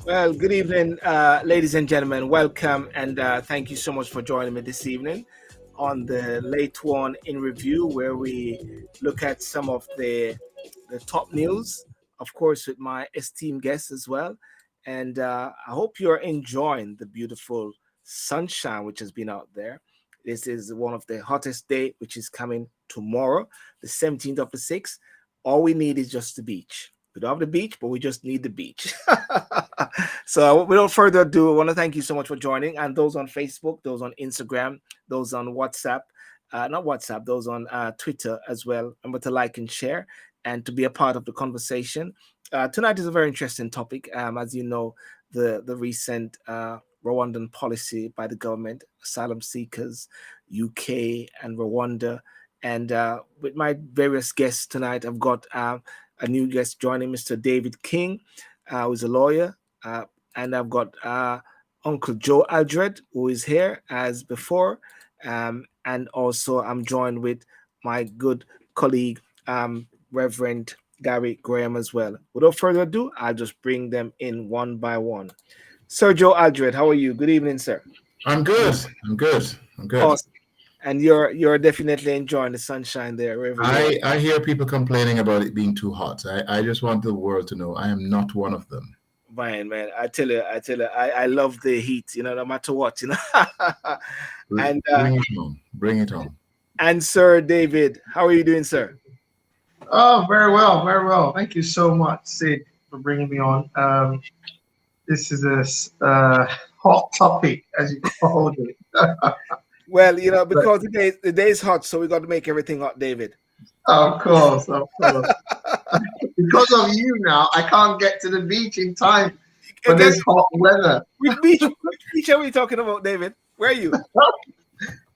Well, good evening, ladies and gentlemen. Welcome, and thank you so much for joining me this evening on the late one in review, where we look at some of the top news, of course, with my esteemed guests as well. And I hope you're enjoying the beautiful sunshine which has been out there. This is one of the hottest day, which is coming tomorrow, the 17th of the 6th. All we need is just the beach. We don't have the beach, but we just need the beach. So without further ado, I want to thank you so much for joining. And those on Facebook, those on Instagram, those on WhatsApp, not WhatsApp, those on Twitter as well. Remember to like and share and to be a part of the conversation. Tonight is a very interesting topic. As you know, the recent Rwandan policy by the government, asylum seekers, UK and Rwanda. And with my various guests tonight, I've got a new guest joining, Mr. David King, who's a lawyer. And I've got Uncle Joe Aldred, who is here as before. And also I'm joined with my good colleague, Reverend Gary Graham as well. Without further ado, I'll just bring them in one by one. Sir Joe Aldred, how are you? Good evening, sir. I'm good. Awesome. And you're definitely enjoying the sunshine there. I hear people complaining about it being too hot. I just want the world to know I am not one of them. Man, I tell you, I love the heat, no matter what, And bring it on. And Sir David, how are you doing, sir? Oh, very well. Thank you so much, Sid, for bringing me on. This is a hot topic, as you called it. Well, because the day is hot, so we got to make everything hot, David. Of course. Because of you now, I can't get to the beach in time for this hot weather. Which beach are we talking about, David? Where are you?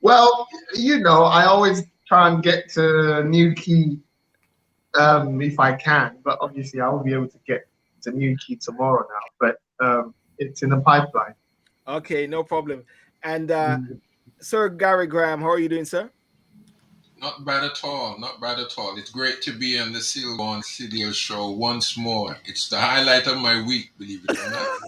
Well, I always try and get to New Quay if I can, but obviously I won't be able to get to New Quay tomorrow now, but it's in the pipeline. Okay, no problem. And Sir Gary Graham, how are you doing, sir? Not bad at all. It's great to be on the Sylbourne Garry show once more. It's the highlight of my week, believe it or not.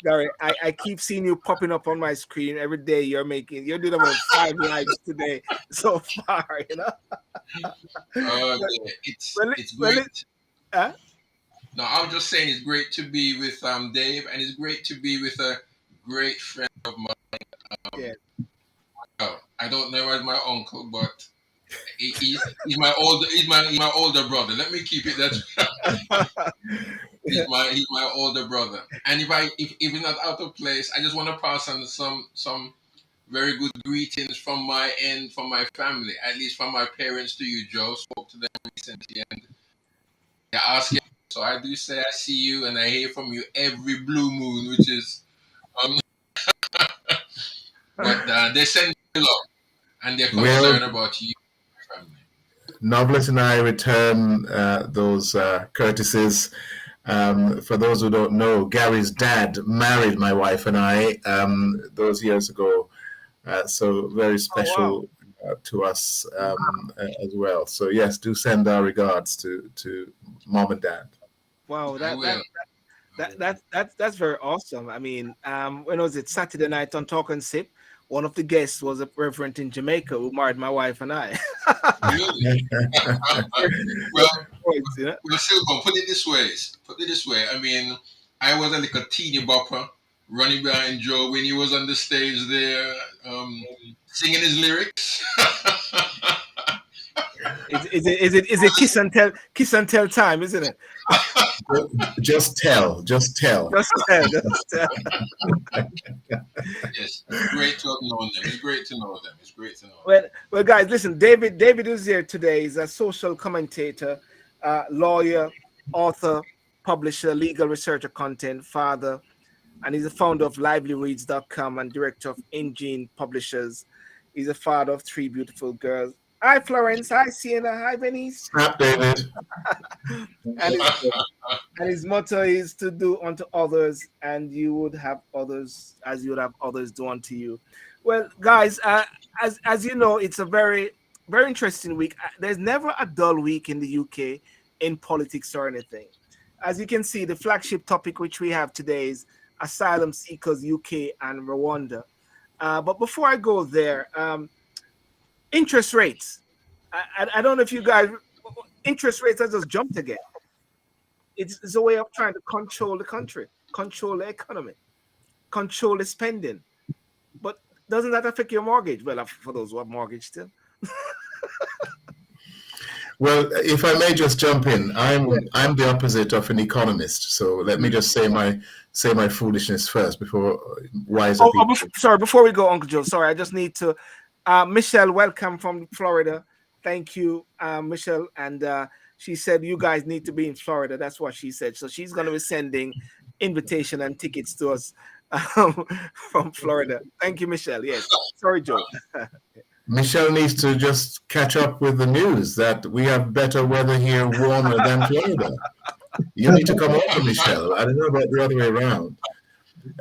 Gary, I keep seeing you popping up on my screen every day. You're doing about 5 lives today so far, It's great. No, I was just saying it's great to be with Dave, and it's great to be with a great friend of mine. I don't know as my uncle, but he's my older brother. Let me keep it that. He's my older brother, and if he's not out of place, I just want to pass on some very good greetings from my end, from my family, at least from my parents to you, Joe. Spoke to them recently, and they asked. So I do say I see you and I hear from you every blue moon, which is but they send you love and they're concerned about you and your family. Novelist and I return those courtesies. For those who don't know, Gary's dad married my wife and I those years ago. So very special to us as well. So yes, do send our regards to mom and dad. Wow, that's very awesome. I mean, when was it? Saturday night on Talk and Sip. One of the guests was a reverend in Jamaica who married my wife and I. Really? Well, Sylbourne, put it this way. I mean, I was a little teeny bopper running behind Joe when he was on the stage there, singing his lyrics. Is it kiss and tell time, isn't it? Just tell. Just tell. Yes, it's great to have known them. It's great to know them. Well, guys, listen. David is here today. He's a social commentator, lawyer, author, publisher, legal researcher, content, father, and he's the founder of LivelyReads.com and director of Engine Publishers. He's a father of 3 beautiful girls. Hi, Florence. Hi, Sienna. Hi, Venice. Hi, David. and his motto is to do unto others, and you would have others as you would have others do unto you. Well, guys, as you know, it's a very, very interesting week. There's never a dull week in the UK in politics or anything. As you can see, the flagship topic which we have today is asylum seekers, UK and Rwanda. But before I go there, interest rates. I don't know if you guys, interest rates have just jumped again. It's a way of trying to control the country, control the economy, control the spending. But doesn't that affect your mortgage? Well, for those who have mortgage still. Well, if I may just jump in, I'm the opposite of an economist. So let me just say my foolishness first before wiser people. Sorry, before we go, Uncle Joe. Sorry, I just need to. Michelle, welcome from Florida. Thank you, Michelle. And she said you guys need to be in Florida. That's what she said. So she's going to be sending invitation and tickets to us from Florida. Thank you, Michelle. Yes. Sorry, Joe. Michelle needs to just catch up with the news that we have better weather here, warmer than Florida. You need to come over, Michelle. I don't know about the other way around.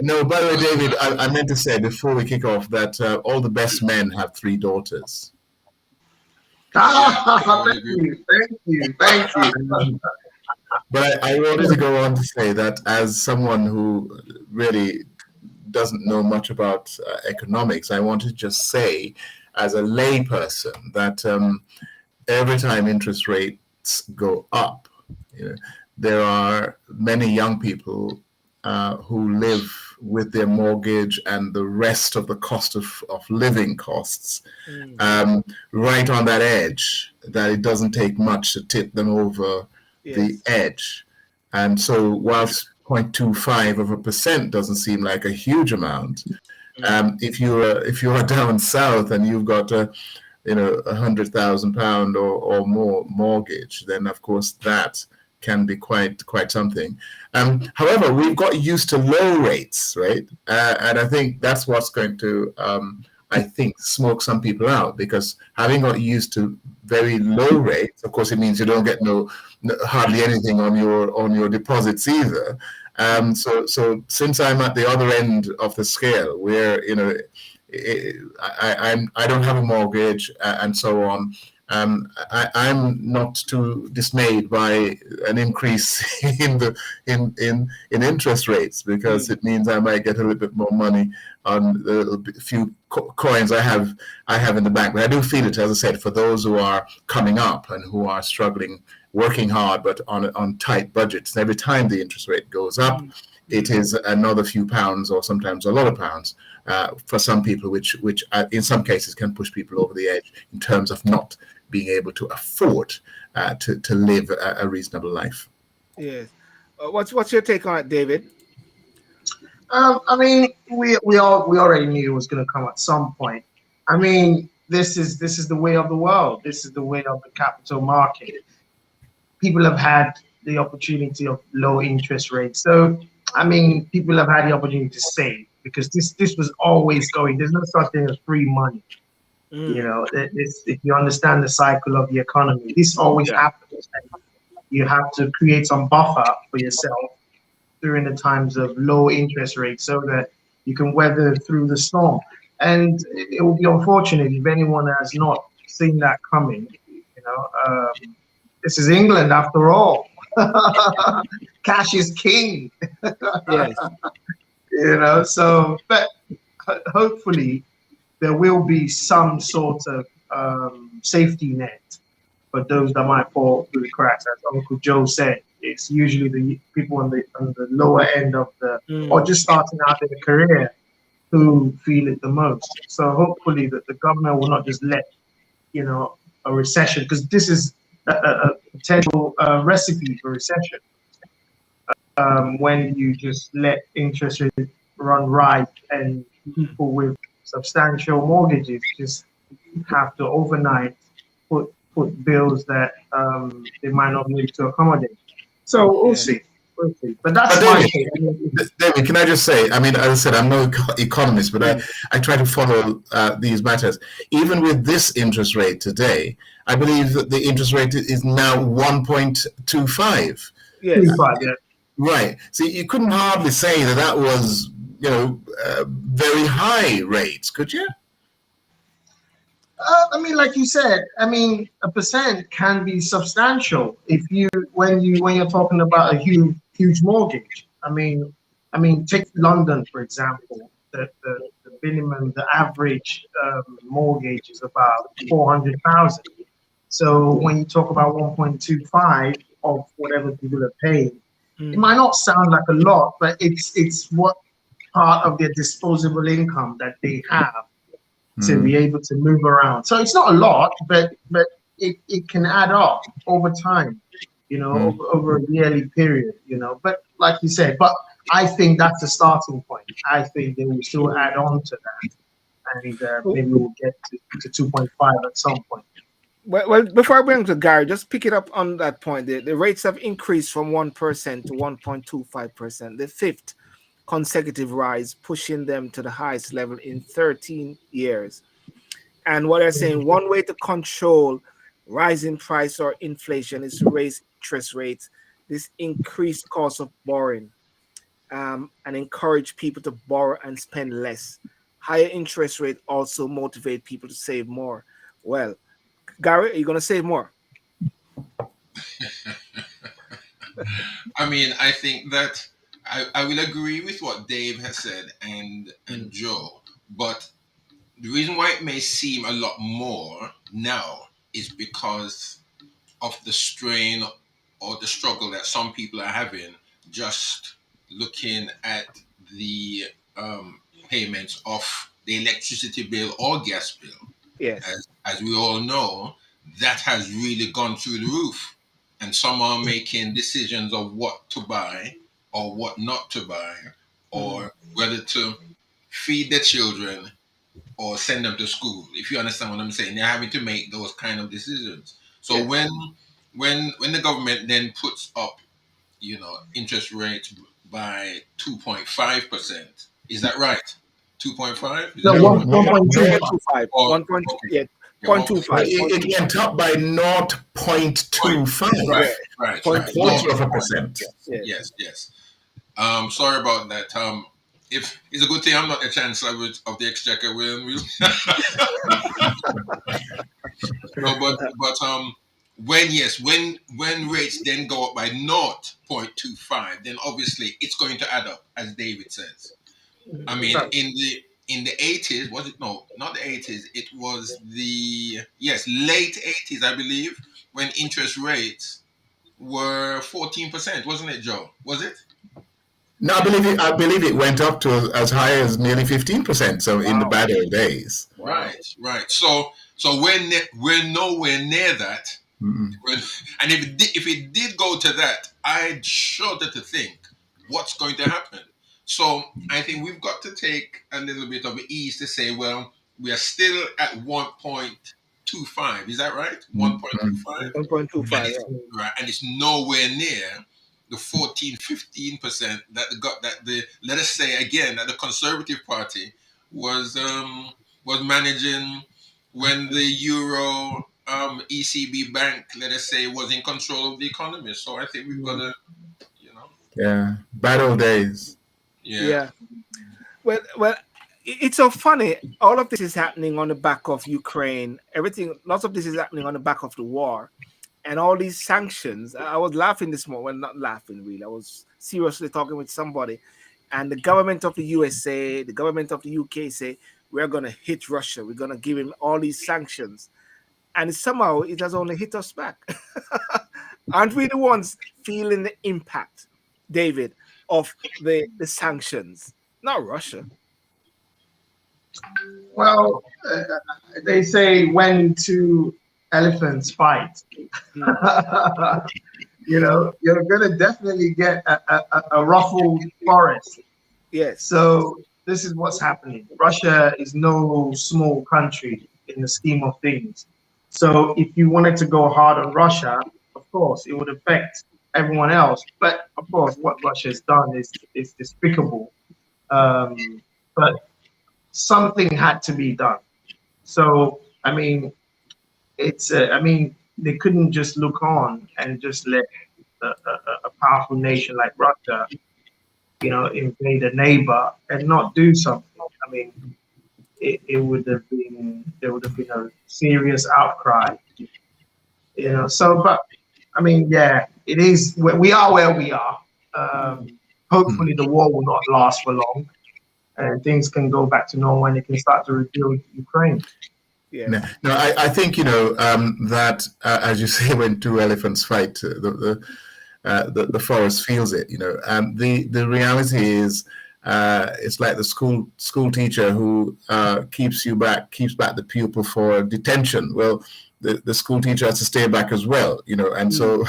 No, by the way, David, I meant to say before we kick off that all the best men have 3 daughters. Thank you. But I wanted to go on to say that as someone who really doesn't know much about economics, I want to just say as a layperson that every time interest rates go up, there are many young people who live with their mortgage and the rest of the cost of living costs right on that edge, that it doesn't take much to tip them over the edge. And so whilst 0.25% doesn't seem like a huge amount, if you are down south and you've got a £100,000 or more mortgage, then of course that can be quite something. However, we've got used to low rates, right? And I think that's what's going to smoke some people out, because having got used to very low rates, of course, it means you don't get hardly anything on your deposits either. So since I'm at the other end of the scale, where I don't have a mortgage and so on, I'm not too dismayed by an increase in interest rates, because it means I might get a little bit more money on the few coins I have in the bank. But I do feel it, as I said, for those who are coming up and who are struggling, working hard, but on tight budgets. And every time the interest rate goes up, it is another few pounds, or sometimes a lot of pounds, for some people, which in some cases can push people over the edge in terms of not being able to afford to live a reasonable life. Yes. What's your take on it, David? I mean, we already knew it was going to come at some point. I mean, this is the way of the world. This is the way of the capital market. People have had the opportunity of low interest rates. So, I mean, people have had the opportunity to save, because this was always going. There's no such thing as free money. If you understand the cycle of the economy, this always happens. You have to create some buffer for yourself during the times of low interest rates, so that you can weather through the storm. And it will be unfortunate if anyone has not seen that coming. This is England after all. Cash is king. Yes. So, but hopefully there will be some sort of safety net for those that might fall through the cracks. As Uncle Joe said, it's usually the people on the lower end of or just starting out in a career, who feel it the most. So hopefully that the government will not just let a recession, because this is a potential recipe for recession. When you just let interest rates run right, and people with substantial mortgages just have to overnight put bills that they might not be able to accommodate. So we'll see. But that's my take. David, can I just say, I mean, as I said, I'm no economist, but I try to follow these matters. Even with this interest rate today, I believe that the interest rate is now 1.25. Yes. Right. See, you couldn't hardly say that was, very high rates, could you? I mean, like you said, I mean, a percent can be substantial when you're talking about a huge mortgage. I mean, take London for example. The minimum, the average mortgage is about 400,000. So when you talk about 1.25 of whatever people are paying, it might not sound like a lot, but it's what part of their disposable income that they have to be able to move around. So it's not a lot, but it can add up over time, over a yearly period, But like you said, but I think that's the starting point. I think they will still add on to that, and maybe we'll get to 2.5 at some point. Well, before I bring to Gary, just pick it up on that point. The rates have increased from 1% to 1.25%, the fifth consecutive rise, pushing them to the highest level in 13 years. And what they're saying, one way to control rising price or inflation is to raise interest rates, this increased cost of borrowing, and encourage people to borrow and spend less. Higher interest rate also motivate people to save more. Well, Gary, are you going to save more? I mean, I think that I will agree with what Dave has said and Joe, but the reason why it may seem a lot more now is because of the strain or the struggle that some people are having just looking at the payments of the electricity bill or gas bill. Yes. As we all know, that has really gone through the roof. And some are making decisions of what to buy or what not to buy, or whether to feed their children or send them to school. If you understand what I'm saying, they're having to make those kind of decisions. So Yes. when the government then puts up, interest rates by 2.5%, is that right? 2.5? No, 1.25. Oh, 1. okay. Yeah, 0.25. It went up by 0.25. Right. Quarter of a percent. Yes. Sorry about that. If it's a good thing I'm not the Chancellor of the Exchequer, Will. No, but when rates then go up by 0.25, then obviously it's going to add up, as David says. I mean, in the 80s, was it? No, not the 80s. It was late 80s, I believe, when interest rates were 14%, wasn't it, Joe? Was it? No, I believe it went up to as high as nearly 15%. So in the bad old days. Right. So we're nowhere near that. And if it did go to that, I'd shudder to think what's going to happen. So I think we've got to take a little bit of ease to say, well, we are still at 1.25. Is that right? 1.25. 1.25. Right, and it's nowhere near the 14-15% that let us say again that the Conservative Party was managing when the Euro ECB bank, let us say, was in control of the economy. So I think we've got to, Yeah, bad old days. Yeah. Well, it's so funny. All of this is happening on the back of Ukraine. Lots of this is happening on the back of the war. And all these sanctions. I was laughing this morning. Well, not laughing, really. I was seriously talking with somebody. And the government of the USA, the government of the UK say, we're going to hit Russia. We're going to give him all these sanctions. And somehow it has only hit us back. Aren't we the ones feeling the impact, David, of the sanctions? Not Russia. Well, they say when two elephants fight, you're going to definitely get a ruffled forest. Yes. So this is what's happening. Russia is no small country in the scheme of things. So if you wanted to go hard on Russia, of course, it would affect everyone else. But of course, what Russia has done is despicable. But something had to be done. So, I mean, they couldn't just look on and just let a powerful nation like Russia, invade a neighbor and not do something. I mean, it would have been there would have been a serious outcry. So but I mean, yeah, it is. We are where we are. Hopefully, the war will not last for long, and things can go back to normal, and it can start to rebuild Ukraine. Yeah. No, I think that as you say, when two elephants fight, the forest feels it. The reality is, it's like the school teacher who keeps back the pupil for detention. Well, the school teacher has to stay back as well, and so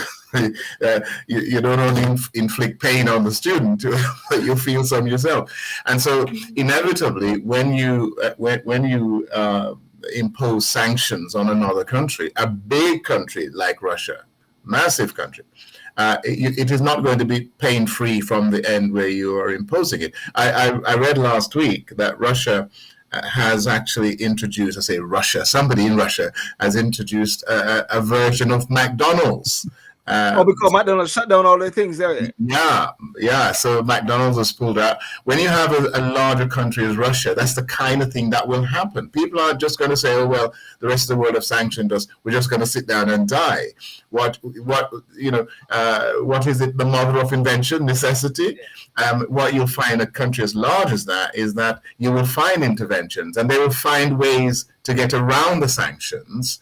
you don't only inflict pain on the student, but you feel some yourself. And so inevitably, when you impose sanctions on another country, a big country like Russia, massive country, it is not going to be pain-free from the end where you are imposing it. I read last week that Russia has actually introduced, somebody in Russia has introduced a version of McDonald's. Because McDonald's shut down all the things there. Yeah. So McDonald's was pulled out. When you have a larger country as Russia, that's the kind of thing that will happen. People aren't just going to say, "Oh well, the rest of the world have sanctioned us. We're just going to sit down and die." What is it? The mother of invention, necessity. What you'll find a country as large as that is that you will find interventions, and they will find ways to get around the sanctions.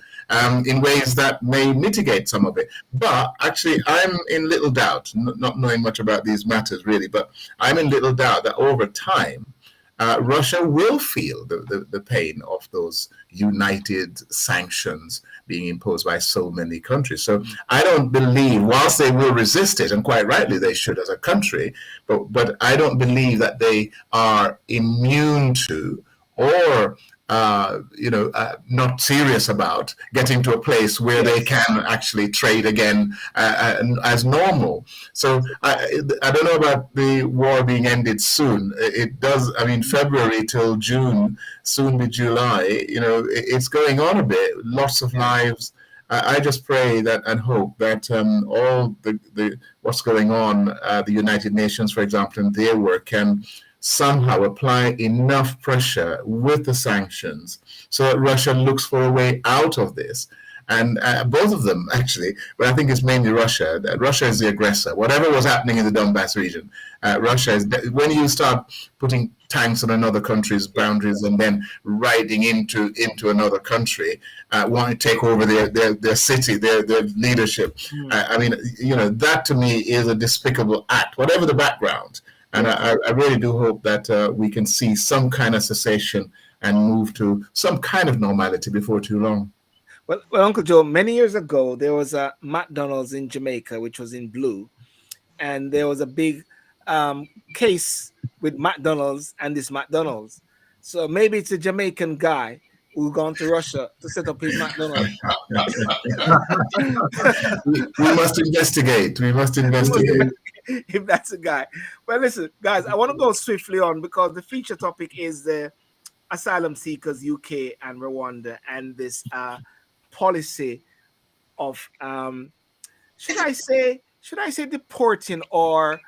In ways that may mitigate some of it. But actually, I'm in little doubt, not knowing much about these matters really, but I'm in little doubt that over time, Russia will feel the pain of those united sanctions being imposed by so many countries. So I don't believe, whilst they will resist it, and quite rightly they should as a country, but I don't believe that they are immune to or not serious about getting to a place where they can actually trade again as normal. So I don't know about the war being ended soon. It does. I mean, February till June, soon be July. It's going on a bit. Lots of lives. I just pray that and hope that all the what's going on, the United Nations, for example, and their work can somehow apply enough pressure with the sanctions so that Russia looks for a way out of this. And both of them, actually, but I think it's mainly Russia. Russia is the aggressor. Whatever was happening in the Donbass region, Russia is. When you start putting tanks on another country's boundaries and then riding into another country, want to take over their city, their leadership. I mean, that to me is a despicable act, whatever the background. And I really do hope that we can see some kind of cessation and move to some kind of normality before too long. Well, Uncle Joe, many years ago, there was a McDonald's in Jamaica, which was in blue. And there was a big case with McDonald's and this McDonald's. So maybe it's a Jamaican guy who gone to Russia to set up his McDonald's. We must investigate. If that's a guy. Well, listen, guys, I want to go swiftly on because the feature topic is the asylum seekers, UK and Rwanda, and this policy of should I say deporting or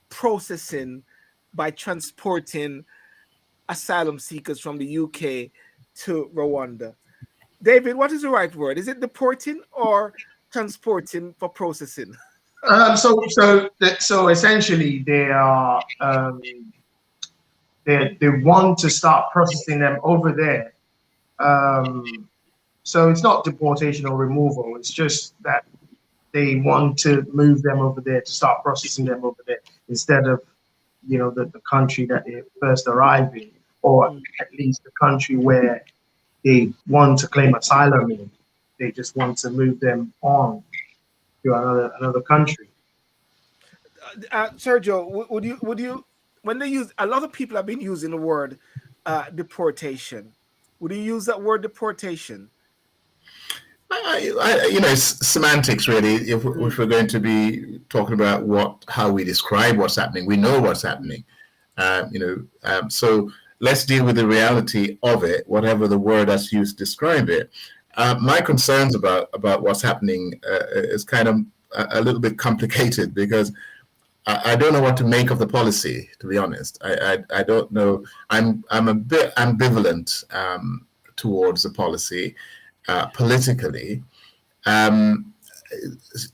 processing by transporting asylum seekers from the UK to Rwanda. David, what is the right word? Is it deporting or transporting for processing? So essentially, they are they want to start processing them over there. So it's not deportation or removal. It's just that they want to move them over there to start processing them over there instead of the country that they first arrived in, or at least the country where they want to claim asylum in. They just want to move them on to another country. Sergio, would you when they use, a lot of people have been using the word deportation. Would you use that word deportation? It's semantics really. If we're going to be talking about how we describe what's happening, we know what's happening. So let's deal with the reality of it, whatever the word that's used to describe it. My concerns about what's happening is kind of a little bit complicated because I don't know what to make of the policy, to be honest. I don't know. I'm a bit ambivalent towards the policy politically.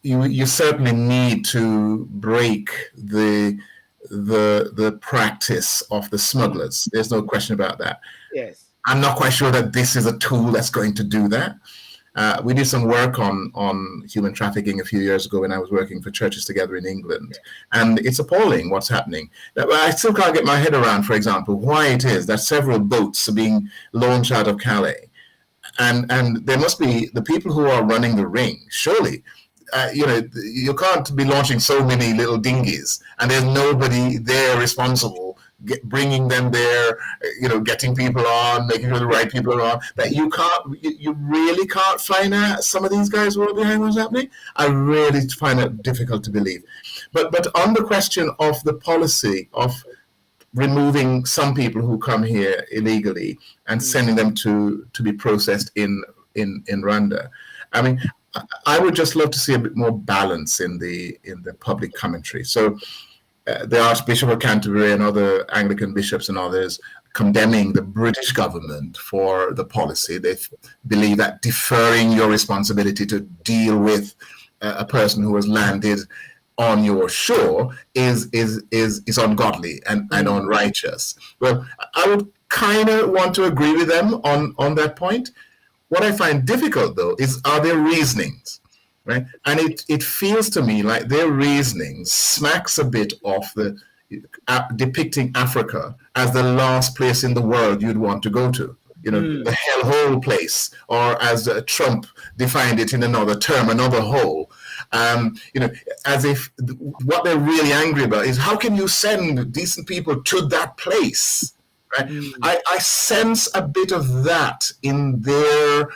You certainly need to break the practice of the smugglers. There's no question about that. Yes. I'm not quite sure that this is a tool that's going to do that. We did some work on human trafficking a few years ago when I was working for Churches Together in England, and it's appalling what's happening. I still can't get my head around, for example, why it is that several boats are being launched out of Calais, and there must be the people who are running the ring, surely. You can't be launching so many little dinghies and there's nobody there responsible, bringing them there, getting people on, making sure the right people are on, that you really can't find out some of these guys who are behind what's happening. I really find it difficult to believe. But on the question of the policy of removing some people who come here illegally and sending them to be processed in Rwanda, I mean, I would just love to see a bit more balance in the public commentary. So the Archbishop of Canterbury and other Anglican bishops and others condemning the British government for the policy. They believe that deferring your responsibility to deal with a person who has landed on your shore is ungodly and unrighteous. Well, I would kind of want to agree with them on that point. What I find difficult, though, are their reasonings, right? And it feels to me like their reasoning smacks a bit of the depicting Africa as the last place in the world you'd want to go to, the hellhole place, or as Trump defined it in another term, another hole. As if what they're really angry about is how can you send decent people to that place? Right? I sense a bit of that in their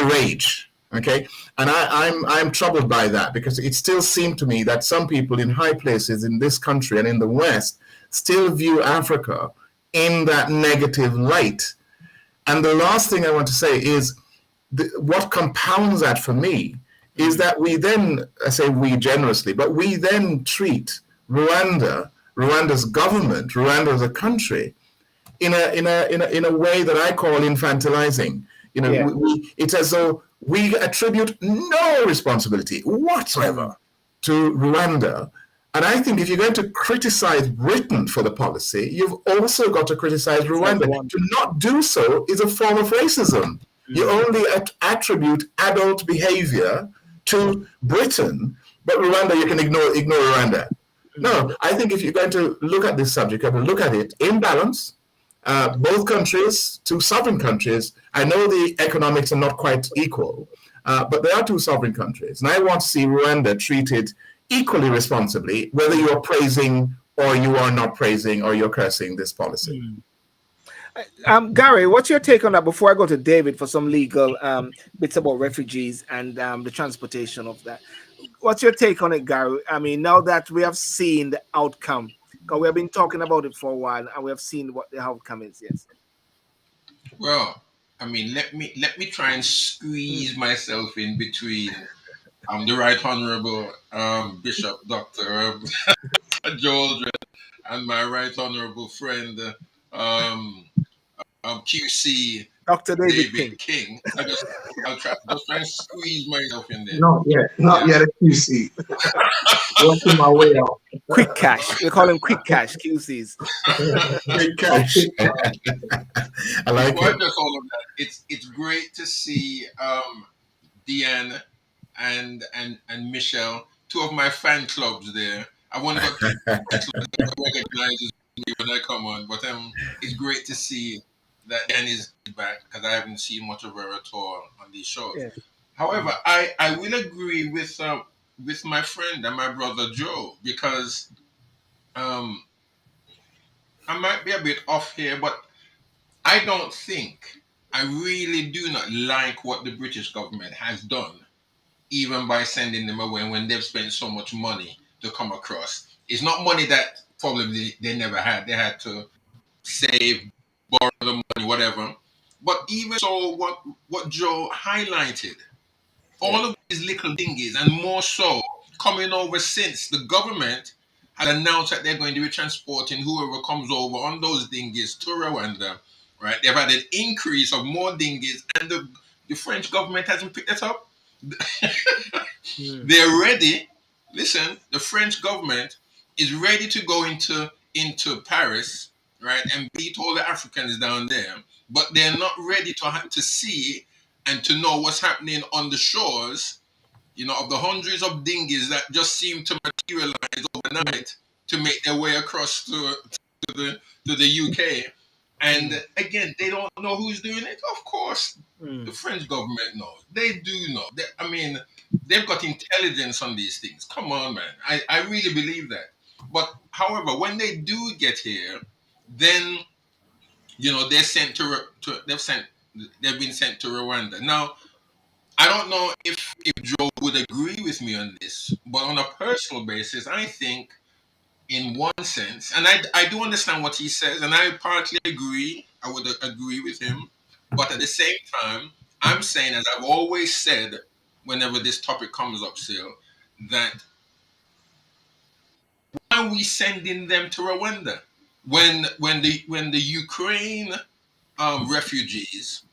rage. Okay, and I'm troubled by that, because it still seemed to me that some people in high places in this country and in the West still view Africa in that negative light. And the last thing I want to say is what compounds that for me is that we then, I say we generously, but we then treat Rwanda's government, Rwanda as a country, in a way that I call infantilizing. It's as though we attribute no responsibility whatsoever to Rwanda. And I think if you're going to criticize Britain for the policy, you've also got to criticize Rwanda. To not do so is a form of racism. You only attribute adult behavior to Britain, but Rwanda, you can ignore Rwanda. No, I think if you're going to look at this subject, you have to look at it in balance. Both countries, two sovereign countries. I know the economics are not quite equal, but they are two sovereign countries. And I want to see Rwanda treated equally responsibly, whether you're praising or you are not praising or you're cursing this policy. Gary, what's your take on that before I go to David for some legal bits about refugees and the transportation of that? What's your take on it, Gary? I mean, now that we have seen the outcome, because we have been talking about it for a while, and we have seen what the outcome is. Yes. Well, I mean, let me try and squeeze myself in between the Right Honourable Bishop Dr. Joe Aldred and my Right Honourable friend QC Dr. David King. I'll try and squeeze myself in there. Not yet a QC. Working my way out. Quick cash. We call them quick cash QCs. Quick cash. I like it. Just all of that. It's great to see Deanne and Michelle, two of my fan clubs there. I wonder what recognizes me when I come on, but it's great to see that Deanne is back, because I haven't seen much of her at all on these shows. Yeah. However, I will agree with my friend and my brother Joe, because I might be a bit off here, but I really do not like what the British government has done, even by sending them away when they've spent so much money to come across. It's not money that probably they never had. They had to save, borrow the money, whatever. But even so, what Joe highlighted, all of these little dinghies, and more so coming over since the government had announced that they're going to be transporting whoever comes over on those dinghies to Rwanda, right? They've had an increase of more dinghies, and the French government hasn't picked it up. They're ready. Listen, the French government is ready to go into Paris, right, and beat all the Africans down there, but they're not ready to see and to know what's happening on the shores, of the hundreds of dinghies that just seem to materialize overnight to make their way across to the UK. And again, they don't know who's doing it. Of course, the French government knows. They do know. They've got intelligence on these things. Come on, man. I really believe that. But however, when they do get here, then they're sent they've been sent to Rwanda. Now, I don't know if Joe would agree with me on this, but on a personal basis, I think in one sense, and I do understand what he says, and I partly agree. I would agree with him, but at the same time, I'm saying, as I've always said, whenever this topic comes up, still, that why are we sending them to Rwanda when the Ukraine refugees,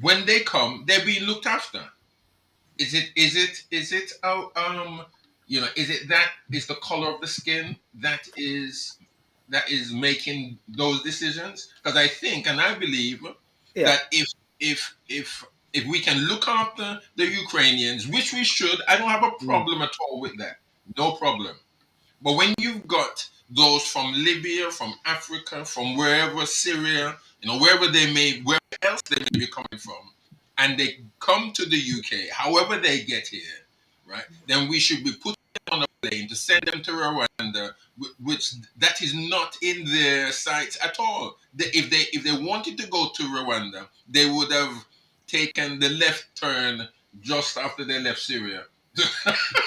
when they come, they're being looked after? Is it the color of the skin that is making those decisions? Because I think and I believe that if we can look after the Ukrainians, which we should, I don't have a problem at all with that. No problem. But when you've got those from Libya, from Africa, from wherever, Syria, wherever else they may be coming from, and they come to the UK, however they get here, right, then we should be putting them on a plane to send them to Rwanda, which that is not in their sights at all. If they wanted to go to Rwanda, they would have taken the left turn just after they left Syria.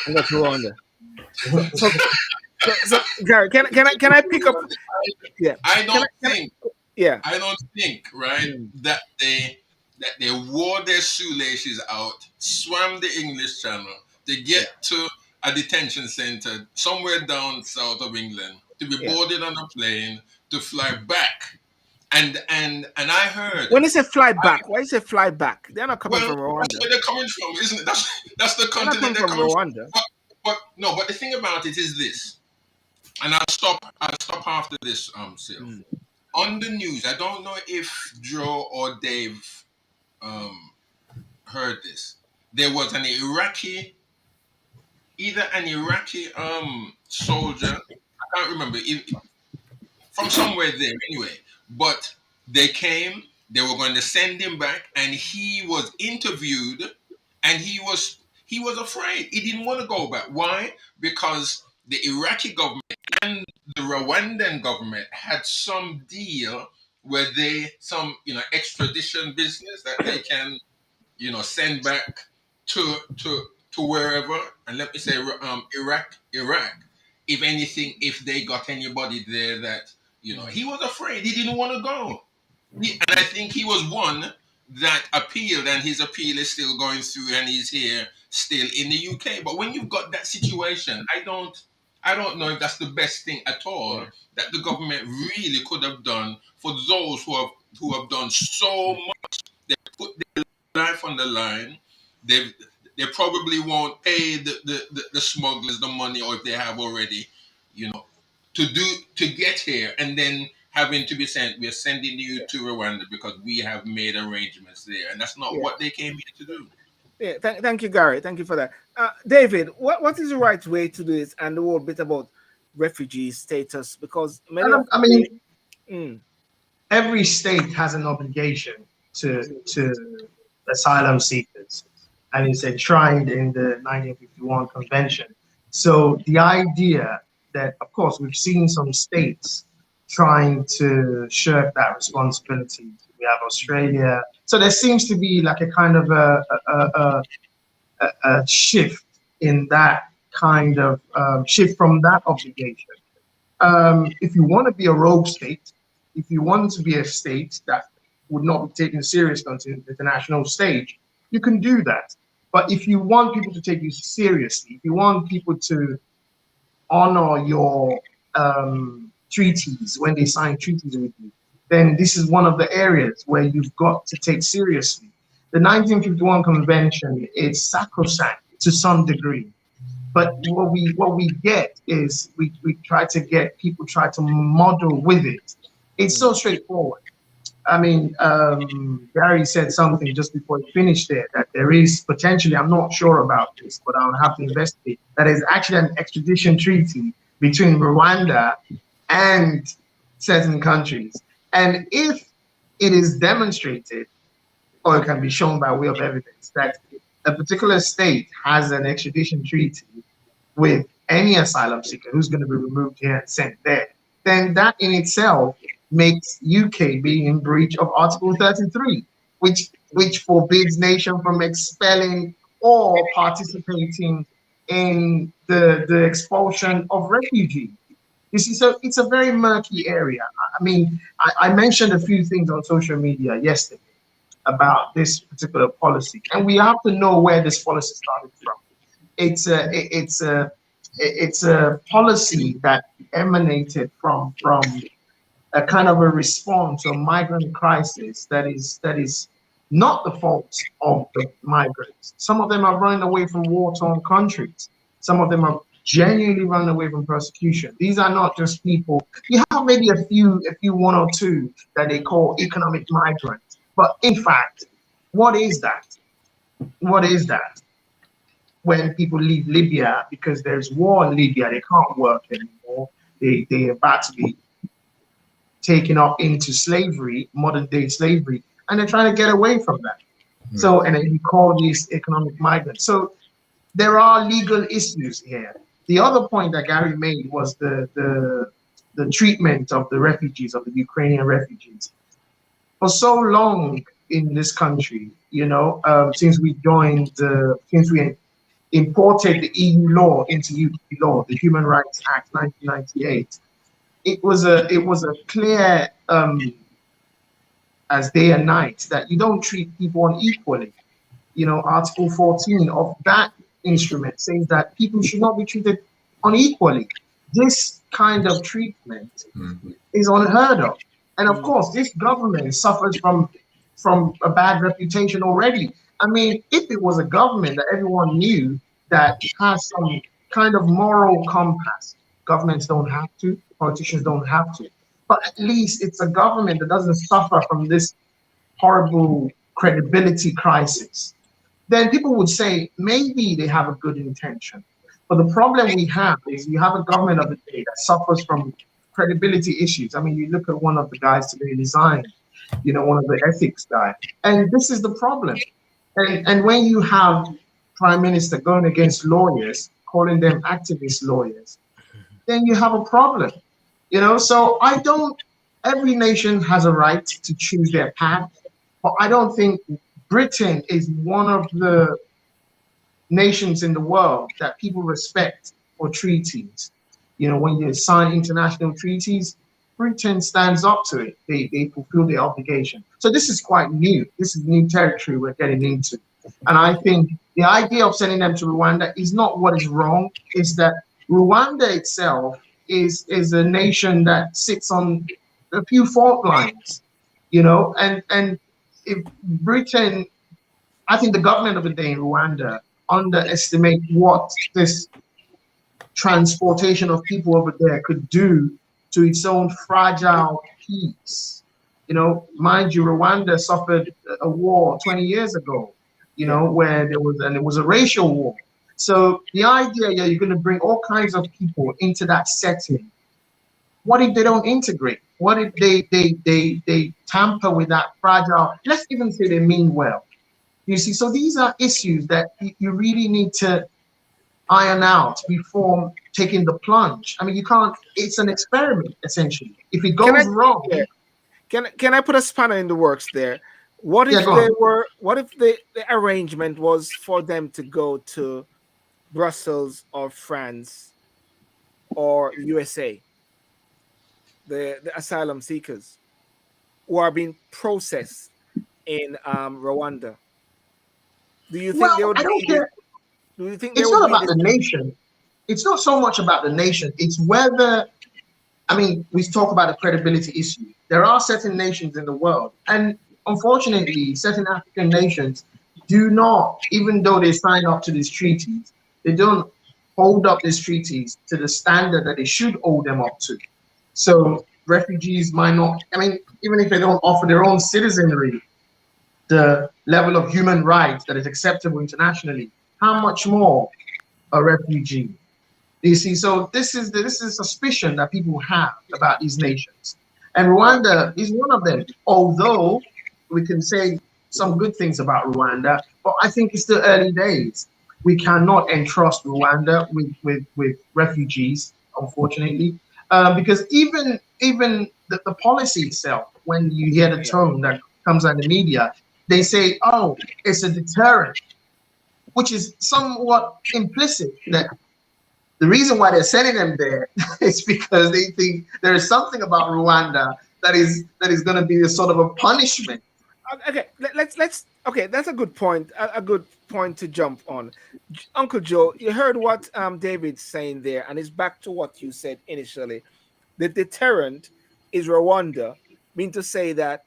And that's Rwanda. So Gary, can I pick up? Yeah, I don't think, right, that they wore their shoelaces out, swam the English Channel to get to a detention center somewhere down south of England, to be boarded on a plane to fly back. And I heard, when they say fly back, why is it fly back? They're not coming from Rwanda. That's where they're coming from, isn't it? That's the continent they're coming Rwanda. from. But the thing about it is this, and I'll stop after this, Sil. On the news, I don't know if Joe or Dave heard this. There was an Iraqi soldier, I can't remember, from somewhere there anyway, but they came, they were going to send him back, and he was interviewed, and he was afraid. He didn't want to go back. Why? Because the Iraqi government and the Rwandan government had some deal where some extradition business that they can send back to wherever, and let me say Iraq, if anything, if they got anybody there that he was afraid. He didn't want to go, and I think he was one that appealed, and his appeal is still going through, and he's here still in the UK. But when you've got that situation, I don't know if that's the best thing at all that the government really could have done for those who have done so much. They put their life on the line. They probably won't pay the smugglers the money, or if they have already, to get here, and then having to be sent. We are sending you to Rwanda because we have made arrangements there, and that's not what they came here to do. Yeah, thank you, Gary. Thank you for that. David, what is the right way to do this, and the whole bit about refugee status? Because every state has an obligation to asylum seekers, and it's enshrined in the 1951 Convention. So the idea that, of course, we've seen some states trying to shirk that responsibility. We have Australia. So there seems to be like a kind of a shift in that kind of shift from that obligation. If you want to be a rogue state, if you want to be a state that would not be taken seriously on the international stage, you can do that. But if you want people to take you seriously, if you want people to honor your treaties when they sign treaties with you, then this is one of the areas where you've got to take seriously. The 1951 Convention is sacrosanct to some degree, but what we get is we try to get people try to model with it. It's so straightforward. I mean, Gary said something just before he finished there that there is potentially, I'm not sure about this, but I'll have to investigate, that is actually an extradition treaty between Rwanda and certain countries. And if it is demonstrated, or it can be shown by way of evidence, that a particular state has an extradition treaty with any asylum seeker who's going to be removed here and sent there, then that in itself makes UK being in breach of Article 33, which forbids nation from expelling or participating in the expulsion of refugees. You see, so it's a very murky area. I mean, I mentioned a few things on social media yesterday about this particular policy, and we have to know where this policy started from. It's a policy that emanated from a kind of a response to a migrant crisis that is not the fault of the migrants. Some of them are running away from war-torn countries. Some of them are genuinely running away from persecution. These are not just people. You have maybe a few one or two that they call economic migrants. But in fact, what is that? What is that? When people leave Libya because there's war in Libya, they can't work anymore. They're about to be taken up into slavery, modern day slavery, and they're trying to get away from that. So, and then you call these economic migrants. So there are legal issues here. The other point that Gary made was the treatment of the refugees, of the Ukrainian refugees. For so long in this country, since we joined, since we imported the EU law into UK law, the Human Rights Act 1998, it was a clear as day and night that you don't treat people unequally. Article 14 of that instrument says that people should not be treated unequally. This kind of treatment is unheard of. And of course, this government suffers from a bad reputation already. I mean, if it was a government that everyone knew that has some kind of moral compass, governments don't have to, politicians don't have to, but at least it's a government that doesn't suffer from this horrible credibility crisis, then people would say maybe they have a good intention. But the problem we have is you have a government of the day that suffers from credibility issues. I mean, you look at one of the guys today resigned, one of the ethics guys, and this is the problem. And when you have prime minister going against lawyers, calling them activist lawyers, then you have a problem. So every nation has a right to choose their path, but I don't think Britain is one of the nations in the world that people respect for treaties. When you sign international treaties, Britain stands up to it. They fulfill their obligation. So this is quite new. This is new territory we're getting into. And I think the idea of sending them to Rwanda is not what is wrong. It's that Rwanda itself is a nation that sits on a few fault lines, and if Britain, I think the government of the day in Rwanda underestimate what this transportation of people over there could do to its own fragile peace. Mind you, Rwanda suffered a war 20 years ago, where it was a racial war. So the idea, you're going to bring all kinds of people into that setting. What if they don't integrate? What if they tamper with that fragile? Let's even say they mean well. You see, so these are issues that you really need to iron out before taking the plunge. I mean, you can't. It's an experiment essentially. If it goes wrong, can I put a spanner in the works there? What if What if the arrangement was for them to go to Brussels or France or USA, the asylum seekers who are being processed in Rwanda? Do you think Well, there would I don't be? care. Do you think there It's would not be about this? the nation. It's not so much about the nation. It's whether, I mean, we talk about the credibility issue. There are certain nations in the world, and unfortunately, certain African nations do not, even though they sign up to these treaties, they don't hold up these treaties to the standard that they should hold them up to. So refugees might not, I mean, even if they don't offer their own citizenry the level of human rights that is acceptable internationally, how much more a refugee? You see, so this is suspicion that people have about these nations, and Rwanda is one of them. Although we can say some good things about Rwanda, but I think it's still early days. We cannot entrust Rwanda with refugees, unfortunately, because even the policy itself, when you hear the tone that comes out in the media, they say, "Oh, it's a deterrent," which is somewhat implicit that the reason why they're sending them there is because they think there is something about Rwanda that is going to be a sort of a punishment. Okay, let's. Okay, that's a good point. A good point to jump on. Uncle Joe, you heard what David's saying there, and it's back to what you said initially. The deterrent is Rwanda, mean to say that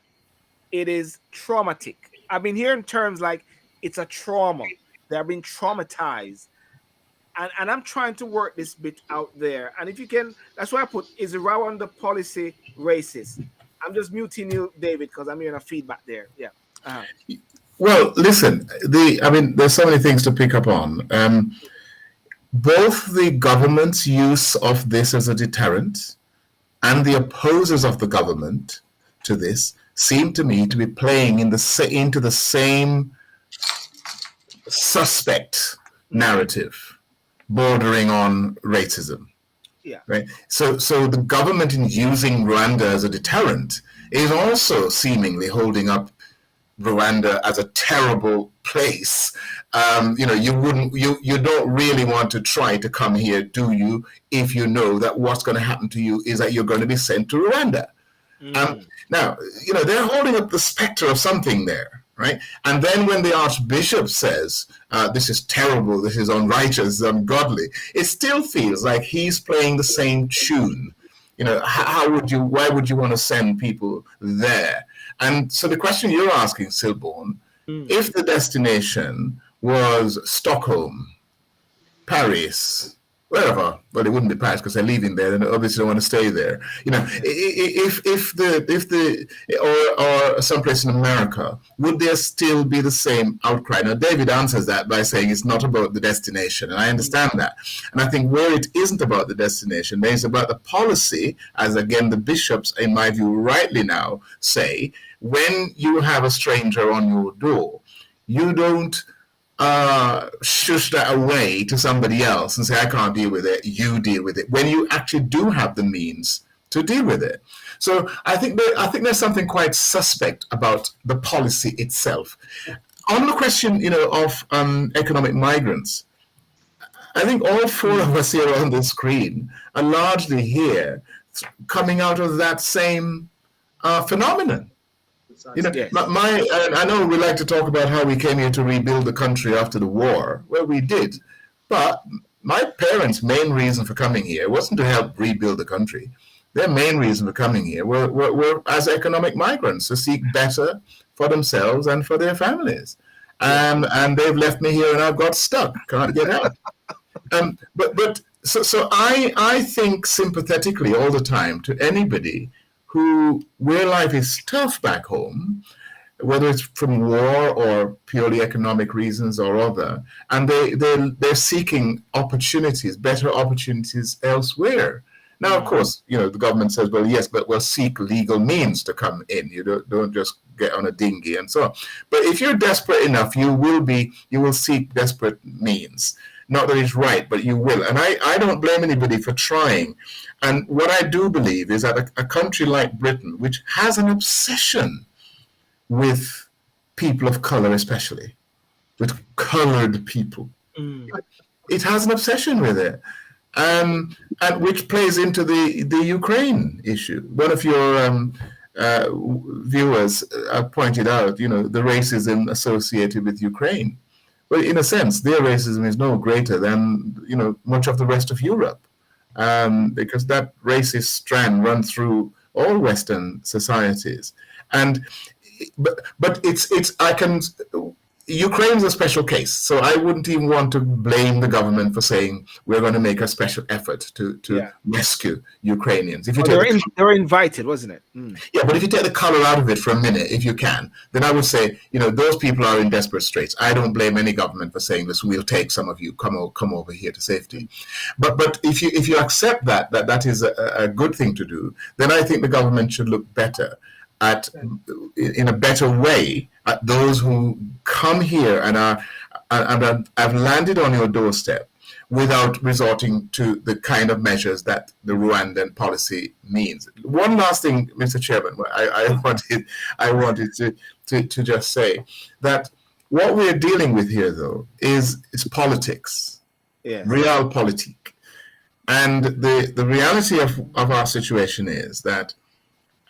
it is traumatic. I've been hearing terms like it's a trauma. They're being traumatized. And I'm trying to work this bit out there. And if you can, that's why I put is the Rwanda policy racist. I'm just muting you, David, because I'm hearing a feedback there. Yeah. Uh-huh. Well, listen, I mean, there's so many things to pick up on. Both the government's use of this as a deterrent and the opposers of the government to this seem to me to be playing into the same suspect narrative, bordering on racism. Yeah. Right. So the government, in using Rwanda as a deterrent, is also seemingly holding up Rwanda as a terrible place. You don't really want to try to come here, do you? If you know that what's going to happen to you is that you're going to be sent to Rwanda. Now, they're holding up the specter of something there, right? And then when the Archbishop says, this is terrible, this is unrighteous, ungodly, it still feels like he's playing the same tune. Why would you want to send people there? And so the question you're asking, Sylbourne, if the destination was Stockholm, Paris, wherever, but it wouldn't be Paris because they're leaving there, and obviously don't want to stay there. Or someplace in America, would there still be the same outcry? Now, David answers that by saying it's not about the destination, and I understand that. And I think where it isn't about the destination, it's about the policy, as again the bishops, in my view, rightly now say, when you have a stranger on your door, you don't shush that away to somebody else and say, I can't deal with it, you deal with it, when you actually do have the means to deal with it. So I think there's something quite suspect about the policy itself. On the question, of economic migrants, I think all four of us here on the screen are largely here coming out of that same phenomenon. I know we like to talk about how we came here to rebuild the country after the war. Well, we did. But my parents' main reason for coming here wasn't to help rebuild the country. Their main reason for coming here were as economic migrants, to seek better for themselves and for their families. And they've left me here and I've got stuck, can't get out. So I think sympathetically all the time to anybody where life is tough back home, whether it's from war or purely economic reasons or other, and they're seeking opportunities, better opportunities elsewhere. Now, of course, the government says, well, yes, but we'll seek legal means to come in. You don't just get on a dinghy and so on. But if you're desperate enough, you will seek desperate means. Not that it's right, but you will. And I don't blame anybody for trying. And what I do believe is that a country like Britain, which has an obsession with people of color, especially with colored people, it has an obsession with it, and which plays into the Ukraine issue. One of your viewers pointed out, the racism associated with Ukraine. Well, in a sense, their racism is no greater than much of the rest of Europe, because that racist strand runs through all Western societies, and but it's I can. Ukraine's a special case, so I wouldn't even want to blame the government for saying we're going to make a special effort to rescue Ukrainians. If you they were invited, wasn't it? Yeah, but if you take the color out of it for a minute, if you can, then I would say, those people are in desperate straits. I don't blame any government for saying, listen, we'll take some of you, come over here to safety. But if you accept that is a good thing to do, then I think the government should look better in a better way at those who come here and have landed on your doorstep without resorting to the kind of measures that the Rwandan policy means. One last thing, Mr. Chairman, I wanted to just say that what we're dealing with here, though, is politics, realpolitik. And the reality of our situation is that,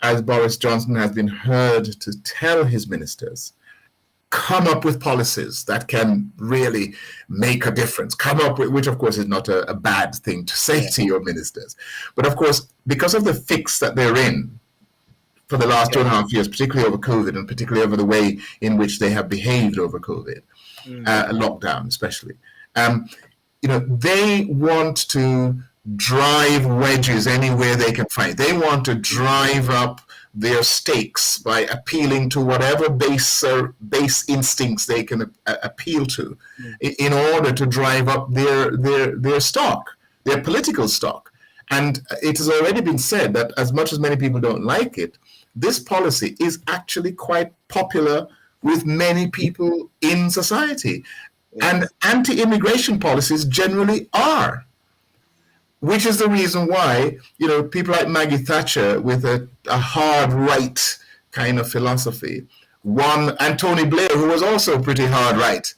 as Boris Johnson has been heard to tell his ministers, come up with policies that can really make a difference. Come up with, which of course is not a bad thing to say to your ministers. But of course, because of the fix that they're in for the last 2.5 years, particularly over COVID and particularly over the way in which they have behaved over COVID, lockdown especially, they want to drive wedges anywhere they can find. They want to drive up their stakes by appealing to whatever base instincts they can appeal to in order to drive up their stock, their political stock. And it has already been said that as much as many people don't like it, this policy is actually quite popular with many people in society. And anti-immigration policies generally are. Which is the reason why, people like Maggie Thatcher with a hard right kind of philosophy and Tony Blair, who was also pretty hard right,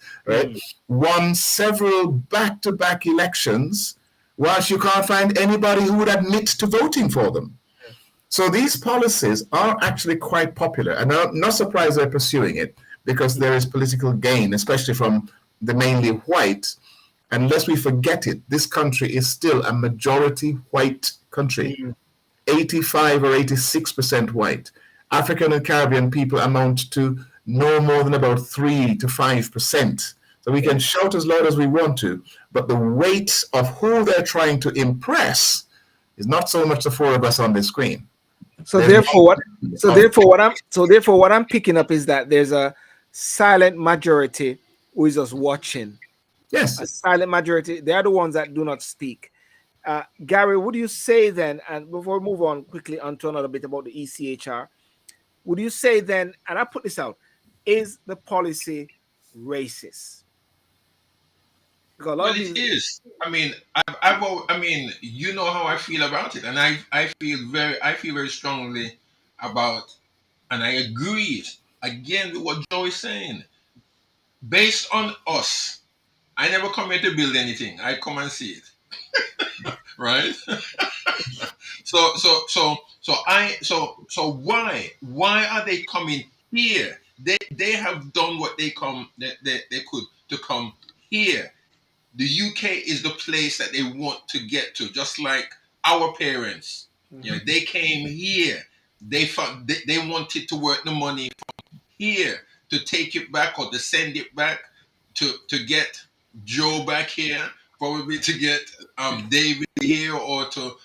won several back-to-back elections whilst you can't find anybody who would admit to voting for them. So these policies are actually quite popular, and I'm not surprised they're pursuing it because there is political gain, especially from the mainly white. Unless we forget it, this country is still a majority white country, 85 or 86% white. African and Caribbean people amount to no more than about 3 to 5%. So we can shout as loud as we want to, but the weight of who they're trying to impress is not so much the four of us on the screen. So therefore what I'm picking up is that there's a silent majority who is just watching. Yes. A silent majority. They are the ones that do not speak. Gary, would you say then, and before we move on quickly onto another bit about the ECHR, would you say then, and I put this out, is the policy racist? Well, it is. I mean, you know how I feel about it, and I feel very strongly about, and I agree again with what Joe is saying. Based on us, I never come here to build anything. I come and see it, right? So why are they coming here? They have done what they could to come here. The UK is the place that they want to get to, just like our parents. They came here. They wanted to work the money from here to take it back or to send it back to get Joe back here, probably to get David here, or to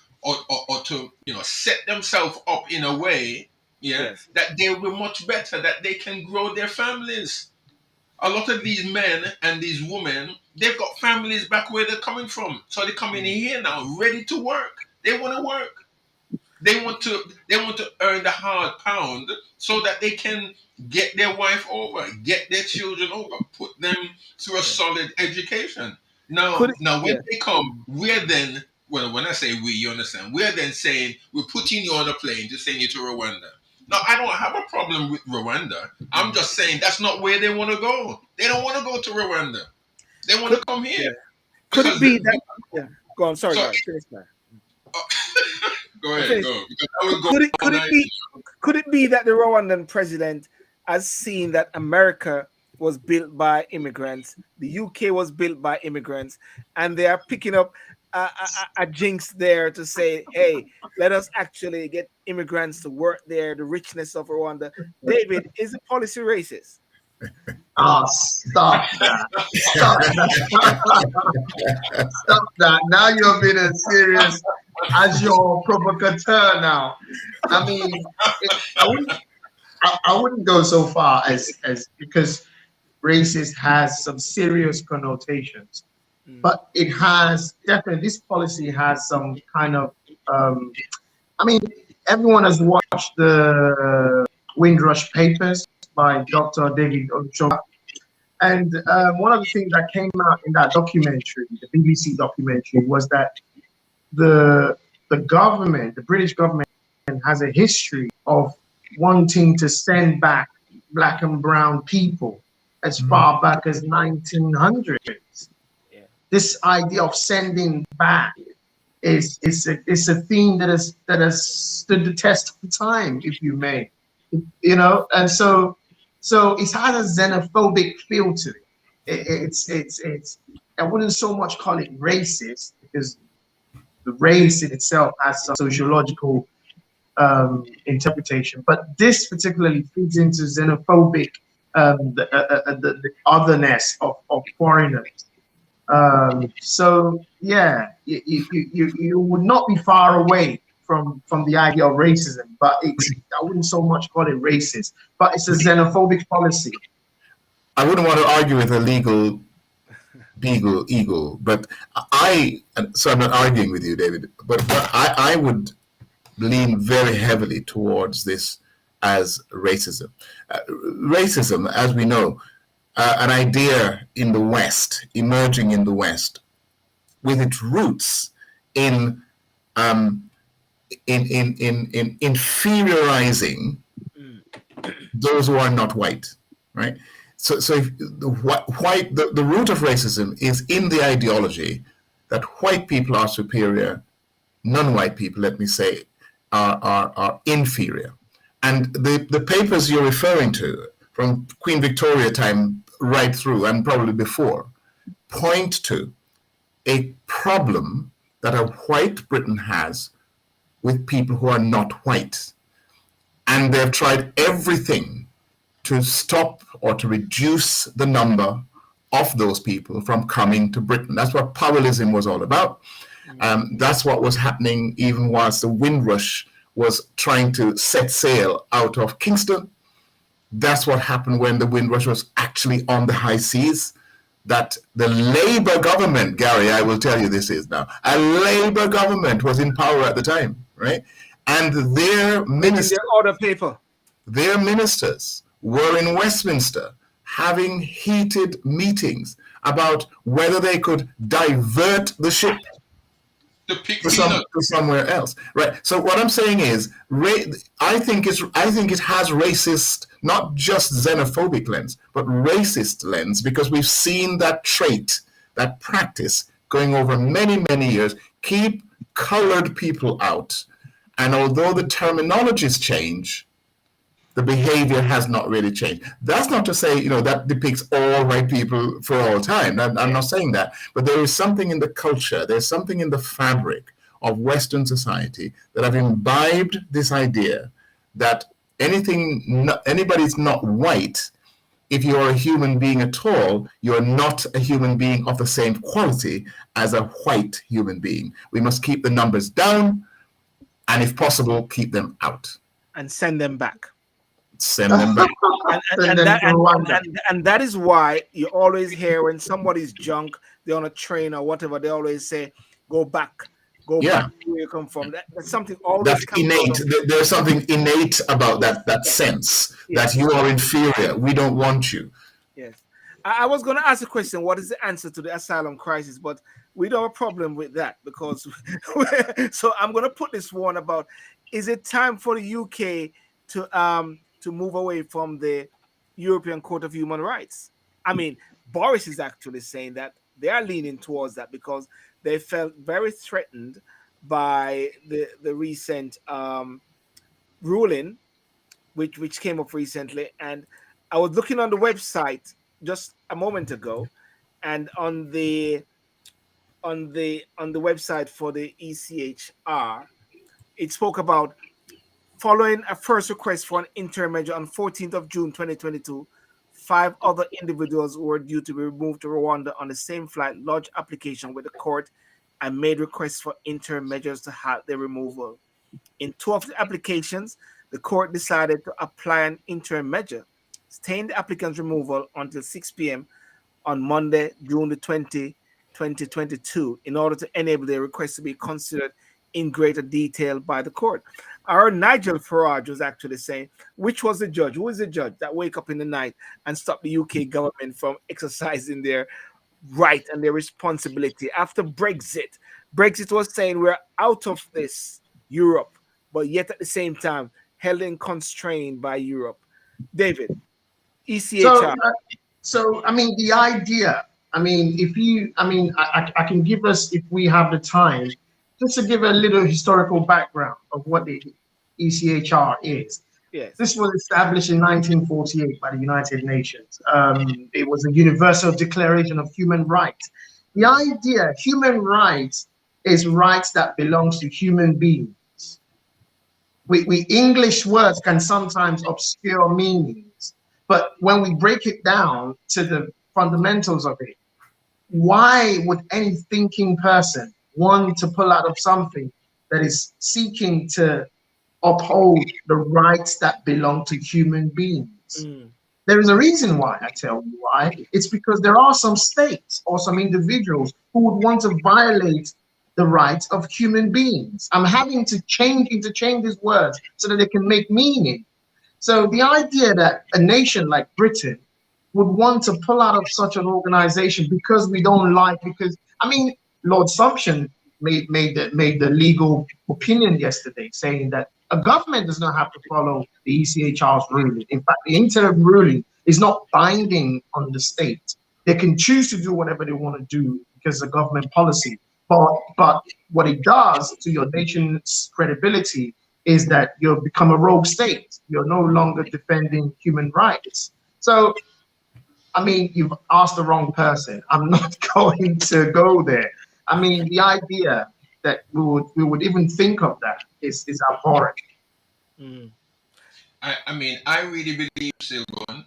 set themselves up in a way that they will be much better, that they can grow their families. A lot of these men and these women, they've got families back where they're coming from, so they're coming in here now, ready to work. They want to work. They want to earn the hard pound so that they can get their wife over, get their children over, put them through a solid education. Now when they come, we're then, well, when I say we, you understand, we're then saying we're putting you on a plane to send you to Rwanda. Now, I don't have a problem with Rwanda. I'm just saying that's not where they want to go. They don't want to go to Rwanda. They want to come here. Could it be that? Yeah. Go on. Sorry, guys. Finish that. Go ahead. Go. Could it be that the Rwandan president has seen that America was built by immigrants. The UK was built by immigrants, and they are picking up a jinx there to say, "Hey, let us actually get immigrants to work there." The richness of Rwanda. David, is the policy racist? Oh, stop that! Stop that! Stop that! Now you're being as serious as your provocateur. Now, I mean, I wouldn't go so far as because racist has some serious connotations, but it has definitely, this policy has some kind of I mean, everyone has watched the Windrush Papers by Dr. David King, and one of the things that came out in that documentary, the BBC documentary, was that the government, the British government, has a history of wanting to send back black and brown people as far back as 1900s. Yeah. This idea of sending back is a theme that has stood the test of time, if you may, you know, and so it has a xenophobic feel to it. It's I wouldn't so much call it racist, because the race in itself has some sociological interpretation, but this particularly feeds into xenophobic, the otherness of foreigners. So yeah, you would not be far away from the idea of racism, but I wouldn't so much call it racist, but it's a xenophobic policy. I wouldn't want to argue with a legal eagle, but so I'm not arguing with you, David, but I would lean very heavily towards this as racism. Racism, as we know, an idea in the West, emerging in the West, with its roots in inferiorizing those who are not white, right? So if the root of racism is in the ideology that white people are superior, non-white people, let me say, are inferior. And the papers you're referring to from Queen Victoria time right through, and probably before, point to a problem that a white Britain has with people who are not white. And they've tried everything to stop or to reduce the number of those people from coming to Britain. That's what Powellism was all about. That's what was happening even whilst the Windrush was trying to set sail out of Kingston. That's what happened when the Windrush was actually on the high seas. That the Labour government, Gary, I will tell you this is now, a Labour government was in power at the time, right? And their ministers, their ministers were in Westminster having heated meetings about whether they could divert the ship to somewhere else, right? So what I'm saying is, I think it has racist, not just xenophobic lens, but racist lens, because we've seen that trait, that practice going over many, many years, keep colored people out. And although the terminologies change, the behavior has not really changed. That's not to say, that depicts all white people for all time. I'm not saying that. But there is something in the culture, there's something in the fabric of Western society that have imbibed this idea that anybody's not white. If you're a human being at all, you're not a human being of the same quality as a white human being. We must keep the numbers down, and if possible, keep them out. And send them back. Send them back. And that is why you always hear when somebody's drunk, they're on a train or whatever, they always say, go back back to where you come from. That's something always that's innate. There's something innate about that sense that you are inferior. We don't want you. Yes. I was going to ask a question, what is the answer to the asylum crisis? But we don't have a problem with that, because so I'm going to put this one about, is it time for the UK to move away from the European Court of Human Rights? I mean, Boris is actually saying that they are leaning towards that because they felt very threatened by the recent ruling, which came up recently. And I was looking on the website just a moment ago, and on the website for the ECHR, it spoke about following a first request for an interim measure on 14th of June 2022. 5 other individuals who were due to be removed to Rwanda on the same flight lodged application with the court and made requests for interim measures to halt their removal. In 2 of the applications, the court decided to apply an interim measure, staying the applicant's removal until 6 p.m. on Monday, June the 20th, 2022, in order to enable their request to be considered in greater detail by the court. Our Nigel Farage was actually saying, which was the judge? Who is the judge that wake up in the night and stop the UK government from exercising their right and their responsibility after Brexit? Brexit was saying we're out of this Europe, but yet at the same time held and constrained by Europe. David, ECHR. So I mean, the idea. I mean, if you, I mean, I can give us, if we have the time, just to give a little historical background of what the ECHR is. Yes. This was established in 1948 by the United Nations. It was a universal declaration of human rights. The idea, human rights, is rights that belongs to human beings. We English words can sometimes obscure meanings, but when we break it down to the fundamentals of it, why would any thinking person want to pull out of something that is seeking to uphold the rights that belong to human beings? There is a reason why. I tell you why. It's because there are some states or some individuals who would want to violate the rights of human beings. I'm having to interchange these words so that they can make meaning. So the idea that a nation like Britain would want to pull out of such an organization because we don't like, because I mean, Lord Sumption made the legal opinion yesterday, saying that a government does not have to follow the ECHR's ruling. In fact, the interim ruling is not binding on the state. They can choose to do whatever they want to do because of government policy. But what it does to your nation's credibility is that you've become a rogue state. You're no longer defending human rights. So, I mean, you've asked the wrong person. I'm not going to go there. I mean, the idea that we would even think of that is abhorrent. I mean, I really believe, Sylbourne,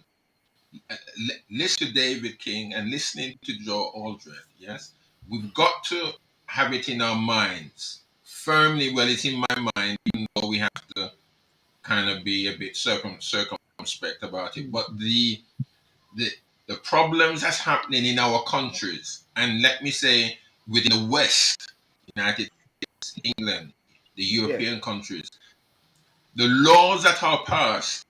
listen to David King and listening to Joe Aldred, yes? We've got to have it in our minds firmly. Well, it's in my mind, even though we have to kind of be a bit circumspect about it. But the problems that's happening in our countries, and let me say within the West, United States, England, the European countries, the laws that are passed,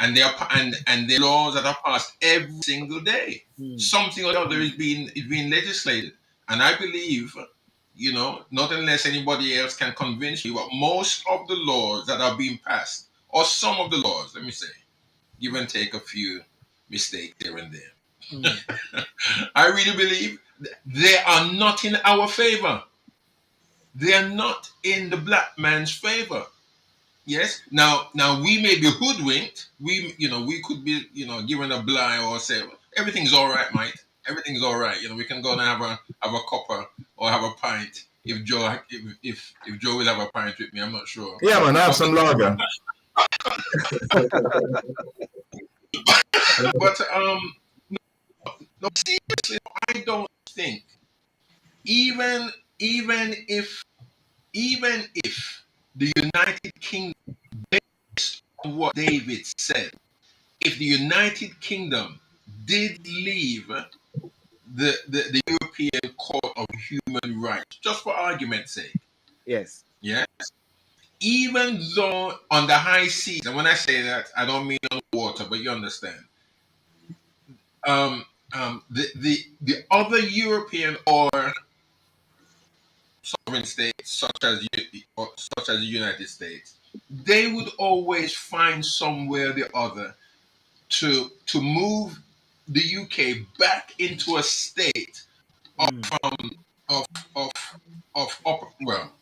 and the laws that are passed every single day, something or other is being legislated. And I believe, you know, not unless anybody else can convince you, but most of the laws that are being passed, or some of the laws, let me say, give and take a few mistakes here and there. I really believe they are not in our favor. They are not in the black man's favor. Yes. Now we may be hoodwinked. We could be, given a blind or say everything's all right, mate. Everything's all right. We can go and have a cuppa or have a pint. If Joe will have a pint with me, I'm not sure. Yeah, man, have some lager. But no, seriously, I don't think even if the United Kingdom, based on what David said, if the United Kingdom did leave the European Court of Human Rights, just for argument's sake, yes, even though on the high seas, and when I say that, I don't mean on the water, but you understand. The other European or sovereign states, such as the United States, they would always find somewhere or the other to move the UK back into a state of well,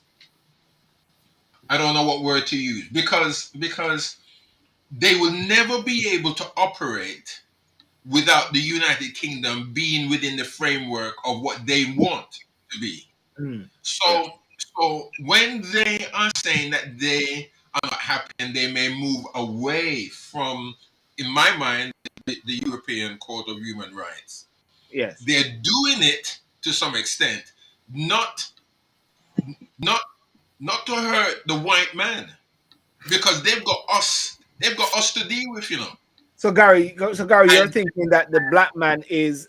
I don't know what word to use, because they will never be able to operate without the United Kingdom being within the framework of what they want to be. So when they are saying that they are not happy and they may move away from, in my mind, the European Court of Human Rights, they're doing it to some extent, not to hurt the white man, because they've got us to deal with, So Gary, you're And thinking that the black man is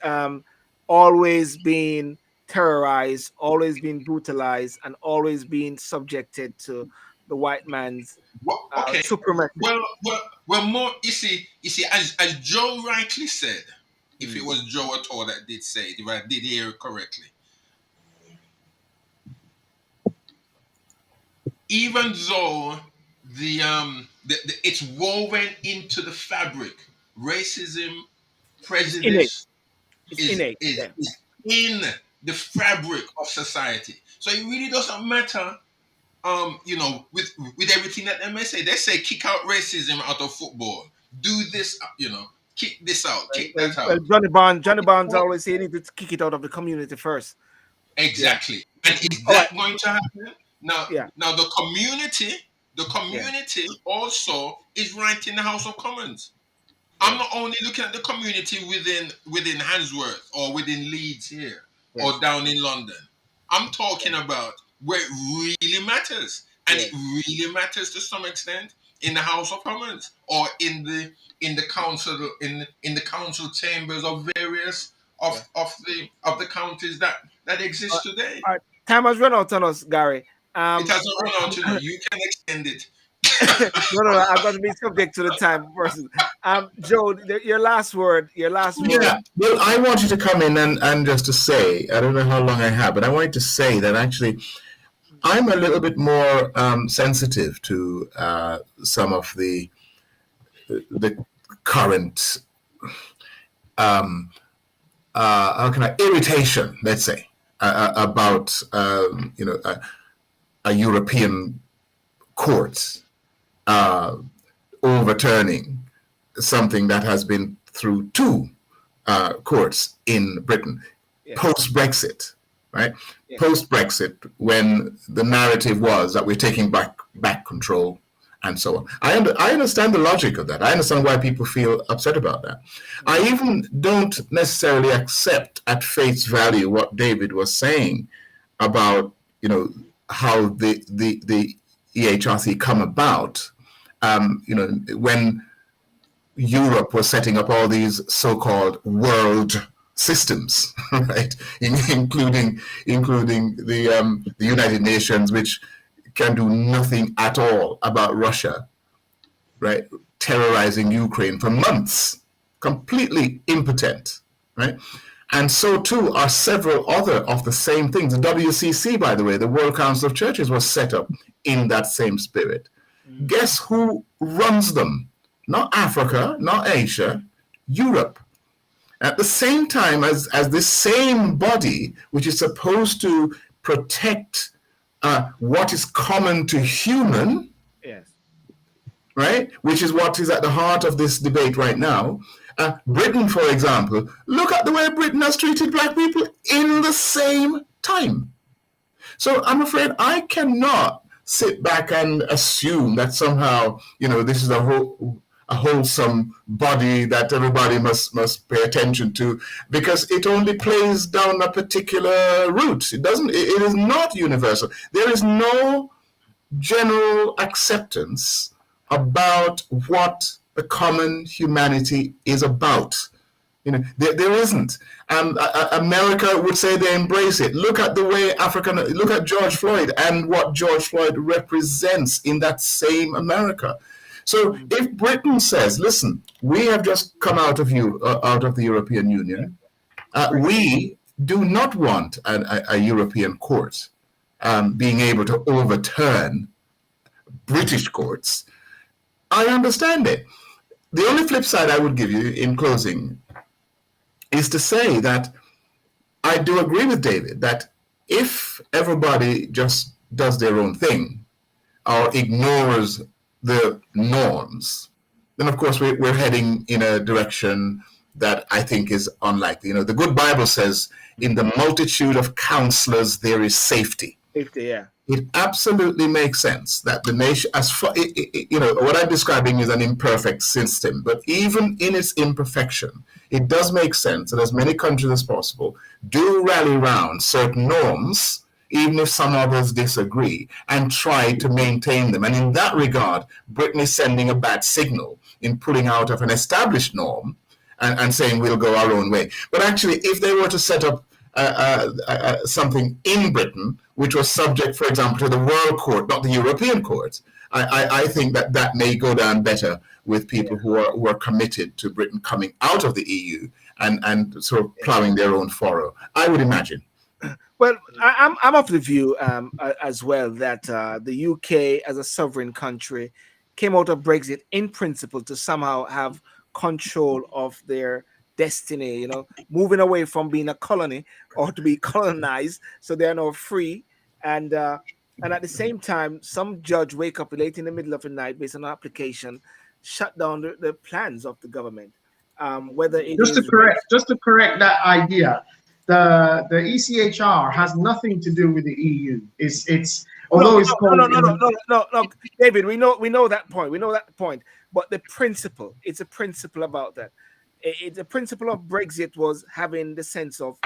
always being terrorized, always being brutalized, and always being subjected to the white man's okay, supremacy. well, more. You see, as Joe rightly said, if it was Joe at all that did say it, if I did hear it correctly, even though the it's woven into the fabric, racism, prejudice is in the fabric of society. So it really doesn't matter. With everything that they may say, they say kick out racism out of football. Do this, kick this out, kick that out. Johnny Bonds always say you need to kick it out of the community first. Exactly. And is that going to happen? Now the community also is right in the House of Commons. I'm not only looking at the community within Handsworth or within Leeds here or down in London. I'm talking about where it really matters, and it really matters to some extent in the House of Commons or in the council in the council chambers of various of the counties that exist today. All right. Time has run out on us, Gary. It hasn't run out. You can extend it. No, I'm going to be subject to the time person. Joe, your last word. Yeah. Well, I wanted to come in and just to say, I don't know how long I have, but I wanted to say that actually I'm a little bit more sensitive to some of the current irritation, let's say, about a European court overturning something that has been through two courts in Britain post-Brexit, right? Post-Brexit, when the narrative was that we're taking back control and so on. I understand the logic of that. I understand why people feel upset about that. I even don't necessarily accept at face value what David was saying about, how the EHRC come about. When Europe was setting up all these so-called world systems, right, including the United Nations, which can do nothing at all about Russia, right, terrorizing Ukraine for months, completely impotent, right? And so too are several other of the same things. The WCC, by the way, the World Council of Churches, was set up in that same spirit. Guess who runs them? Not Africa, not Asia, Europe. At the same time as this same body, which is supposed to protect what is common to human, right, which is what is at the heart of this debate right now. Britain, for example, look at the way Britain has treated black people in the same time. So I'm afraid I cannot sit back and assume that somehow, this is a wholesome body that everybody must pay attention to, because it only plays down a particular route. It is not universal. There is no general acceptance about what the common humanity is about. There isn't. America would say they embrace it. Look at the way look at George Floyd and what George Floyd represents in that same America. So if Britain says, listen, we have just come out of the European Union, we do not want a European court being able to overturn British courts, I understand it. The only flip side I would give you in closing is to say that I do agree with David that if everybody just does their own thing or ignores the norms, then of course we're heading in a direction that I think is unlikely. You know, the good Bible says, in the multitude of counselors, there is safety. Safety, yeah. It absolutely makes sense that the nation, as far, you know, what I'm describing is an imperfect system, but even in its imperfection, it does make sense that as many countries as possible do rally around certain norms, even if some others disagree, and try to maintain them. And in that regard, Britain is sending a bad signal in pulling out of an established norm and saying we'll go our own way. But actually, if they were to set up something in Britain, which was subject, for example, to the World Court, not the European Court, I think that may go down better with people who are committed to Britain coming out of the EU and sort of plowing their own furrow, I would imagine. Well, I'm of the view as well that the UK as a sovereign country came out of Brexit in principle to somehow have control of their destiny, you know, moving away from being a colony or to be colonized, so they are now free. And at the same time, some judge wake up late in the middle of the night based on an application, shut down the plans of the government. Whether it just to correct that idea, the ECHR has nothing to do with the EU. It's although it's called no, David, we know that point. We know that point. But the principle, it's a principle about that. It's a principle of Brexit was having the sense of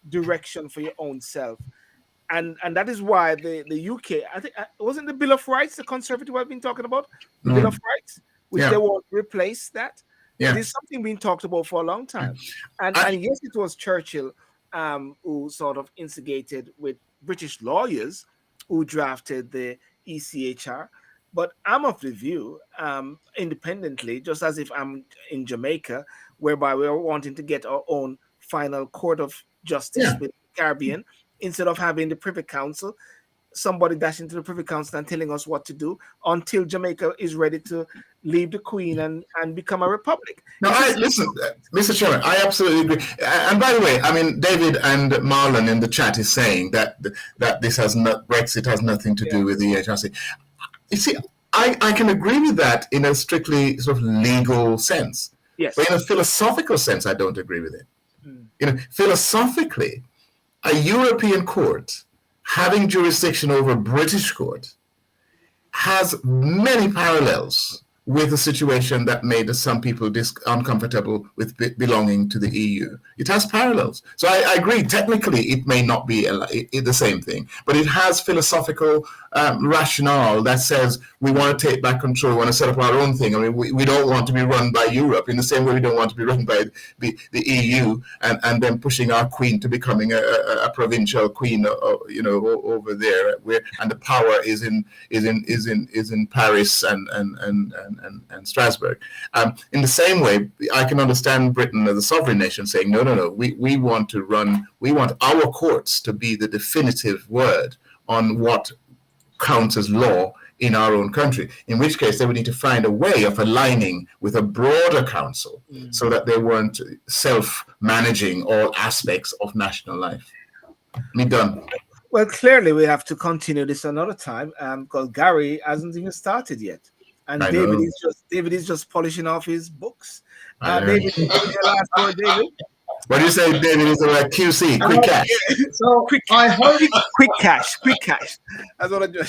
direction for your own self. And that is why the UK, I think, wasn't the Bill of Rights, the Conservative have been talking about, the Bill of Rights, which they won't replace that. Yeah. It is something being talked about for a long time. And yes, it was Churchill who sort of instigated with British lawyers who drafted the ECHR. But I'm of the view, independently, just as if I'm in Jamaica, whereby we're wanting to get our own final court of justice with the Caribbean, instead of having the Privy Council, somebody dashing to the Privy Council and telling us what to do until Jamaica is ready to leave the Queen and become a republic. No, listen, Mr. Chairman, I absolutely agree. And by the way, I mean, David and Marlon in the chat is saying that this Brexit has nothing to do with the HRC. You see, I can agree with that in a strictly sort of legal sense. Yes. But in a philosophical sense, I don't agree with it. You know, philosophically, a European court having jurisdiction over a British court has many parallels with the situation that made some people uncomfortable with belonging to the EU. It has parallels. So I agree, technically it may not be the same thing, but it has philosophical rationale that says we want to take back control, we want to set up our own thing. I mean, we don't want to be run by Europe in the same way we don't want to be run by the EU and then pushing our queen to becoming a provincial queen, you know, over there, and the power is in Paris and Strasbourg. In the same way, I can understand Britain as a sovereign nation saying, no, we want our courts to be the definitive word on what counts as law in our own country, in which case they would need to find a way of aligning with a broader council so that they weren't self-managing all aspects of national life. Me done. Well, clearly we have to continue this another time because Gary hasn't even started yet. And David is just polishing off his books. David, your last word, David. What do you say, David? Is it like QC, quick cash? So I hope quick cash. That's what I do.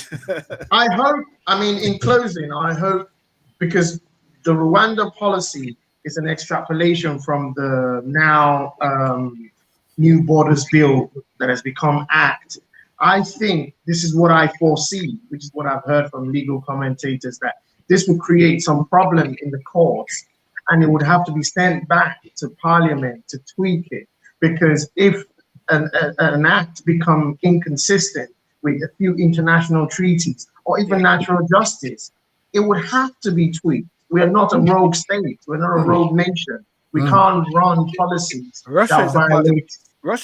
I mean, in closing, I hope, because the Rwanda policy is an extrapolation from the now new borders bill that has become act. I think this is what I foresee, which is what I've heard from legal commentators, that this will create some problem in the courts, and it would have to be sent back to Parliament to tweak it. Because if an act become inconsistent with a few international treaties or even natural justice, it would have to be tweaked. We are not a rogue state. We're not a rogue nation. We can't run policies. Russia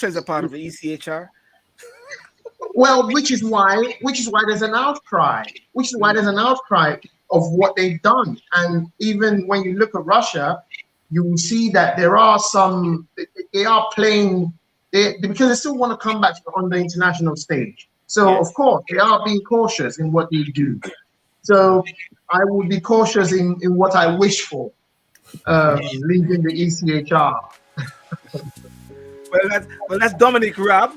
is a part of the ECHR. Well, which is why there's an outcry. Which is why there's an outcry of what they've done. And even when you look at Russia, you will see that there are some, they are playing, because they still want to come back on the international stage. So of course, they are being cautious in what they do. So I would be cautious in what I wish for. leaving the ECHR. Well, that's Dominic Raab.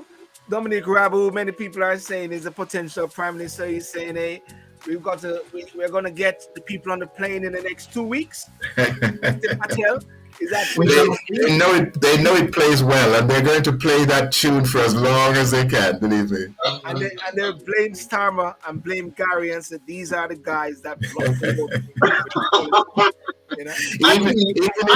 Dominic Raab, who many people are saying is a potential prime minister. He's saying, "Hey, we're going to get the people on the plane in the next 2 weeks." Patel, is that they know it plays well, and they're going to play that tune for as long as they can. Believe me. And they blame Starmer and blame Garry and said these are the guys that blocked the vote. You know?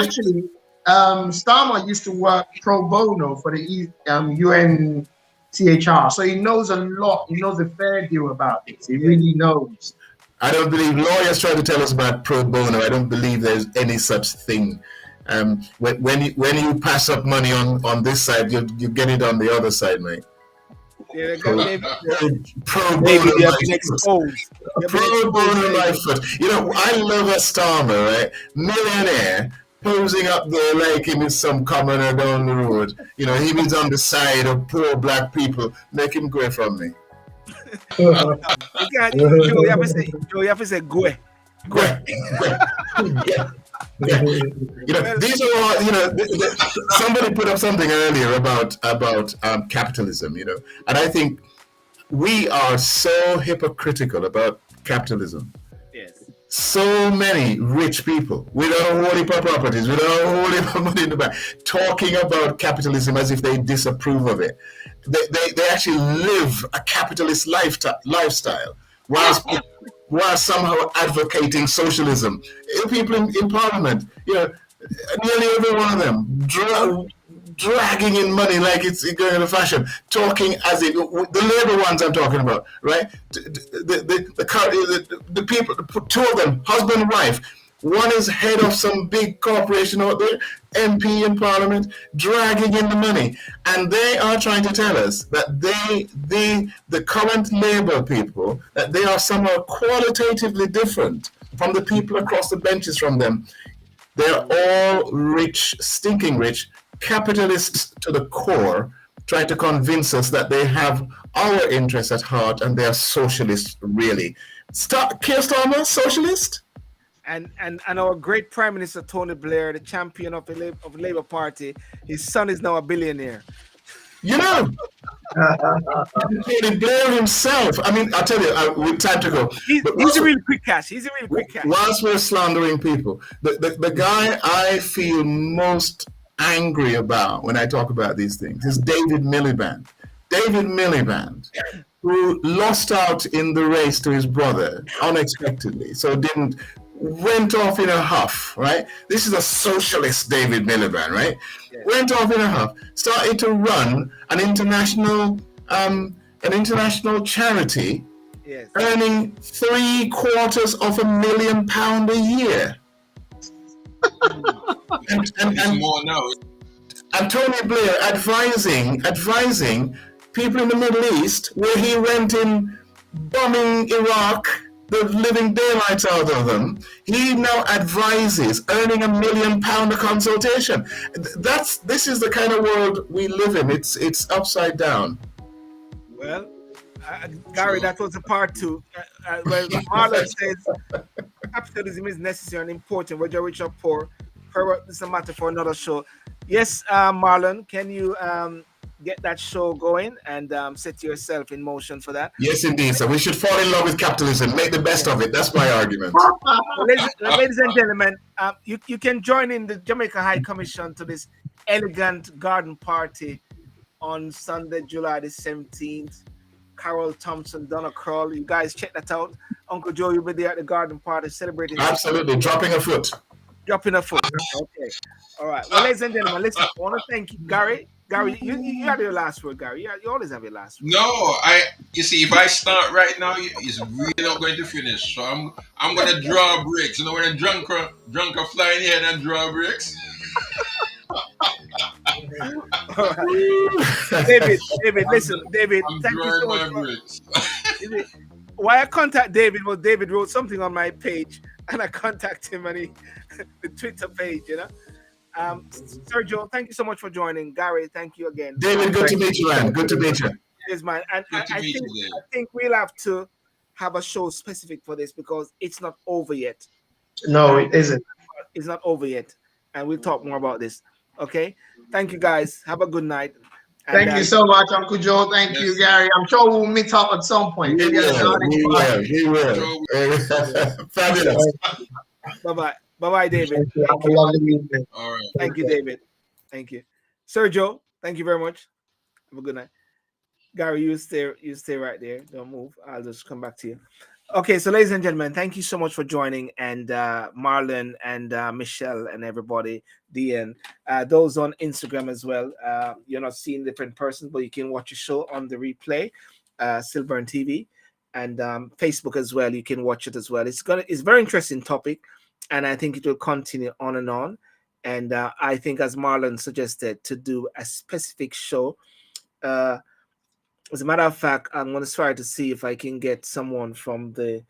Actually, Starmer used to work pro bono for the UNCHR, so he knows a lot. He knows a fair deal about this. He really knows. I don't believe lawyers try to tell us about pro bono. I don't believe there's any such thing. When you pass up money on this side, you get it on the other side, mate. Yeah, pro bono life foot. You know, I love a Starmer, right? Millionaire, posing up there like him is some commoner down the road. You know, he was on the side of poor black people. Make him go from me. You have to say go. Yeah. You know, these are all, you know, somebody put up something earlier about capitalism, you know, and I think we are so hypocritical about capitalism. Yes. So many rich people without a whole heap of properties, without a whole heap of money in the bank, talking about capitalism as if they disapprove of it. They actually live a capitalist lifestyle, while somehow advocating socialism. People in Parliament, you know, nearly every one of them dragging in money like it's going out of fashion, talking as if the Labour ones I'm talking about, right? The people, two of them, husband and wife. One is head of some big corporation out there, MP in Parliament, dragging in the money. And they are trying to tell us that the current Labour people, that they are somehow qualitatively different from the people across the benches from them. They're all rich, stinking rich, capitalists to the core, trying to convince us that they have our interests at heart and they are socialists, really. Keir Starmer, socialist? And our great Prime Minister Tony Blair, the champion of the Labour Party, his son is now a billionaire. You know, Tony Blair himself. I mean, I'll tell you, with time to go. He's a real quick cash. Whilst we're slandering people, the guy I feel most angry about when I talk about these things is David Miliband. David Miliband, who lost out in the race to his brother unexpectedly, so went off in a huff, right? This is a socialist David Miliband, right? Yeah. Went off in a huff, started to run an international charity, yes, earning £750,000 a year. and more now. And Tony Blair advising people in the Middle East, where he went in bombing Iraq, the living daylights out of them. He now advises, earning £1 million a consultation. This is the kind of world we live in. It's upside down. Well, Garry, that was a part two. Well, Marlon says capitalism is necessary and important, whether you're rich or poor. This is a matter for another show. Yes, Marlon, can you get that show going and set yourself in motion for that? Yes, indeed. So we should fall in love with capitalism, make the best of it. That's my argument. Ladies and gentlemen, you can join in the Jamaica High Commission to this elegant garden party on Sunday, July the 17th. Carol Thompson, Donna Kroll. You guys check that out. Uncle Joe, you'll be there at the garden party celebrating. Absolutely. Dropping a foot. Okay. All right. Well, ladies and gentlemen, listen, I want to thank you, Garry. Garry, you had your last word, Garry. You always have your last word. No, you see, if I start right now, it's really not going to finish. So I'm going to draw bricks. You know, when a drunk are flying here and draw bricks. David, listen, David, thank you so much. Why I contact David was David wrote something on my page, and I contact him and the Twitter page, you know. Sergio, thank you so much for joining. Garry, thank you again. David, good to meet you, man. Good to meet you. Yes, man. And I think we'll have to have a show specific for this because it's not over yet. No, it isn't. not over yet, and we'll talk more about this. Okay, thank you guys. Have a good night. And, thank you so much, Uncle Joe. Thank you, Gary. I'm sure we'll meet up at some point. We Maybe at the will. Fabulous. Bye bye, David. Thank you. Have a lovely evening. All right. Thank you, David. Thank you, Sergio. Thank you very much. Have a good night. Gary, you stay right there. Don't move. I'll just come back to you. Okay, so ladies and gentlemen, thank you so much for joining, and Marlon and Michelle and everybody, Dean, those on Instagram as well. You're not seeing different persons, but you can watch a show on the replay, Sylbourne TV, and Facebook as well. You can watch it as well. It's a very interesting topic, and I think it will continue on and on. And I think, as Marlon suggested, to do a specific show. As a matter of fact, I'm going to try to see if I can get someone from the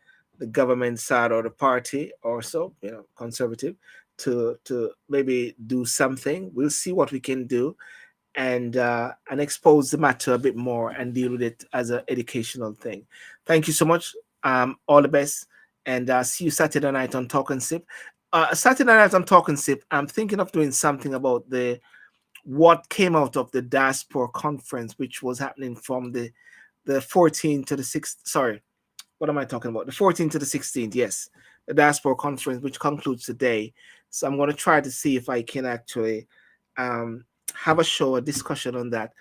government side or the party or so, conservative, to maybe do something. We'll see what we can do, and expose the matter a bit more and deal with it as an educational thing. Thank you so much. All the best, and see you Saturday night on Talk and Sip. Saturday night on Talk and Sip, I'm thinking of doing something about what came out of the diaspora conference, which was happening from the 14th to the 6th. Sorry, what am I talking about? The 14th to the 16th. Yes, the diaspora conference, which concludes today. So I'm going to try to see if I can actually have a show, a discussion on that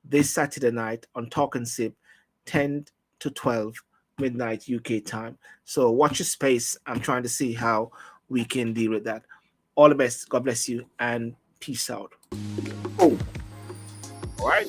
this Saturday night on Talk and Sip, 10 to 12 midnight UK time. So watch your space. I'm trying to see how we can deal with that. All the best. God bless you, and peace out. Oh, all right.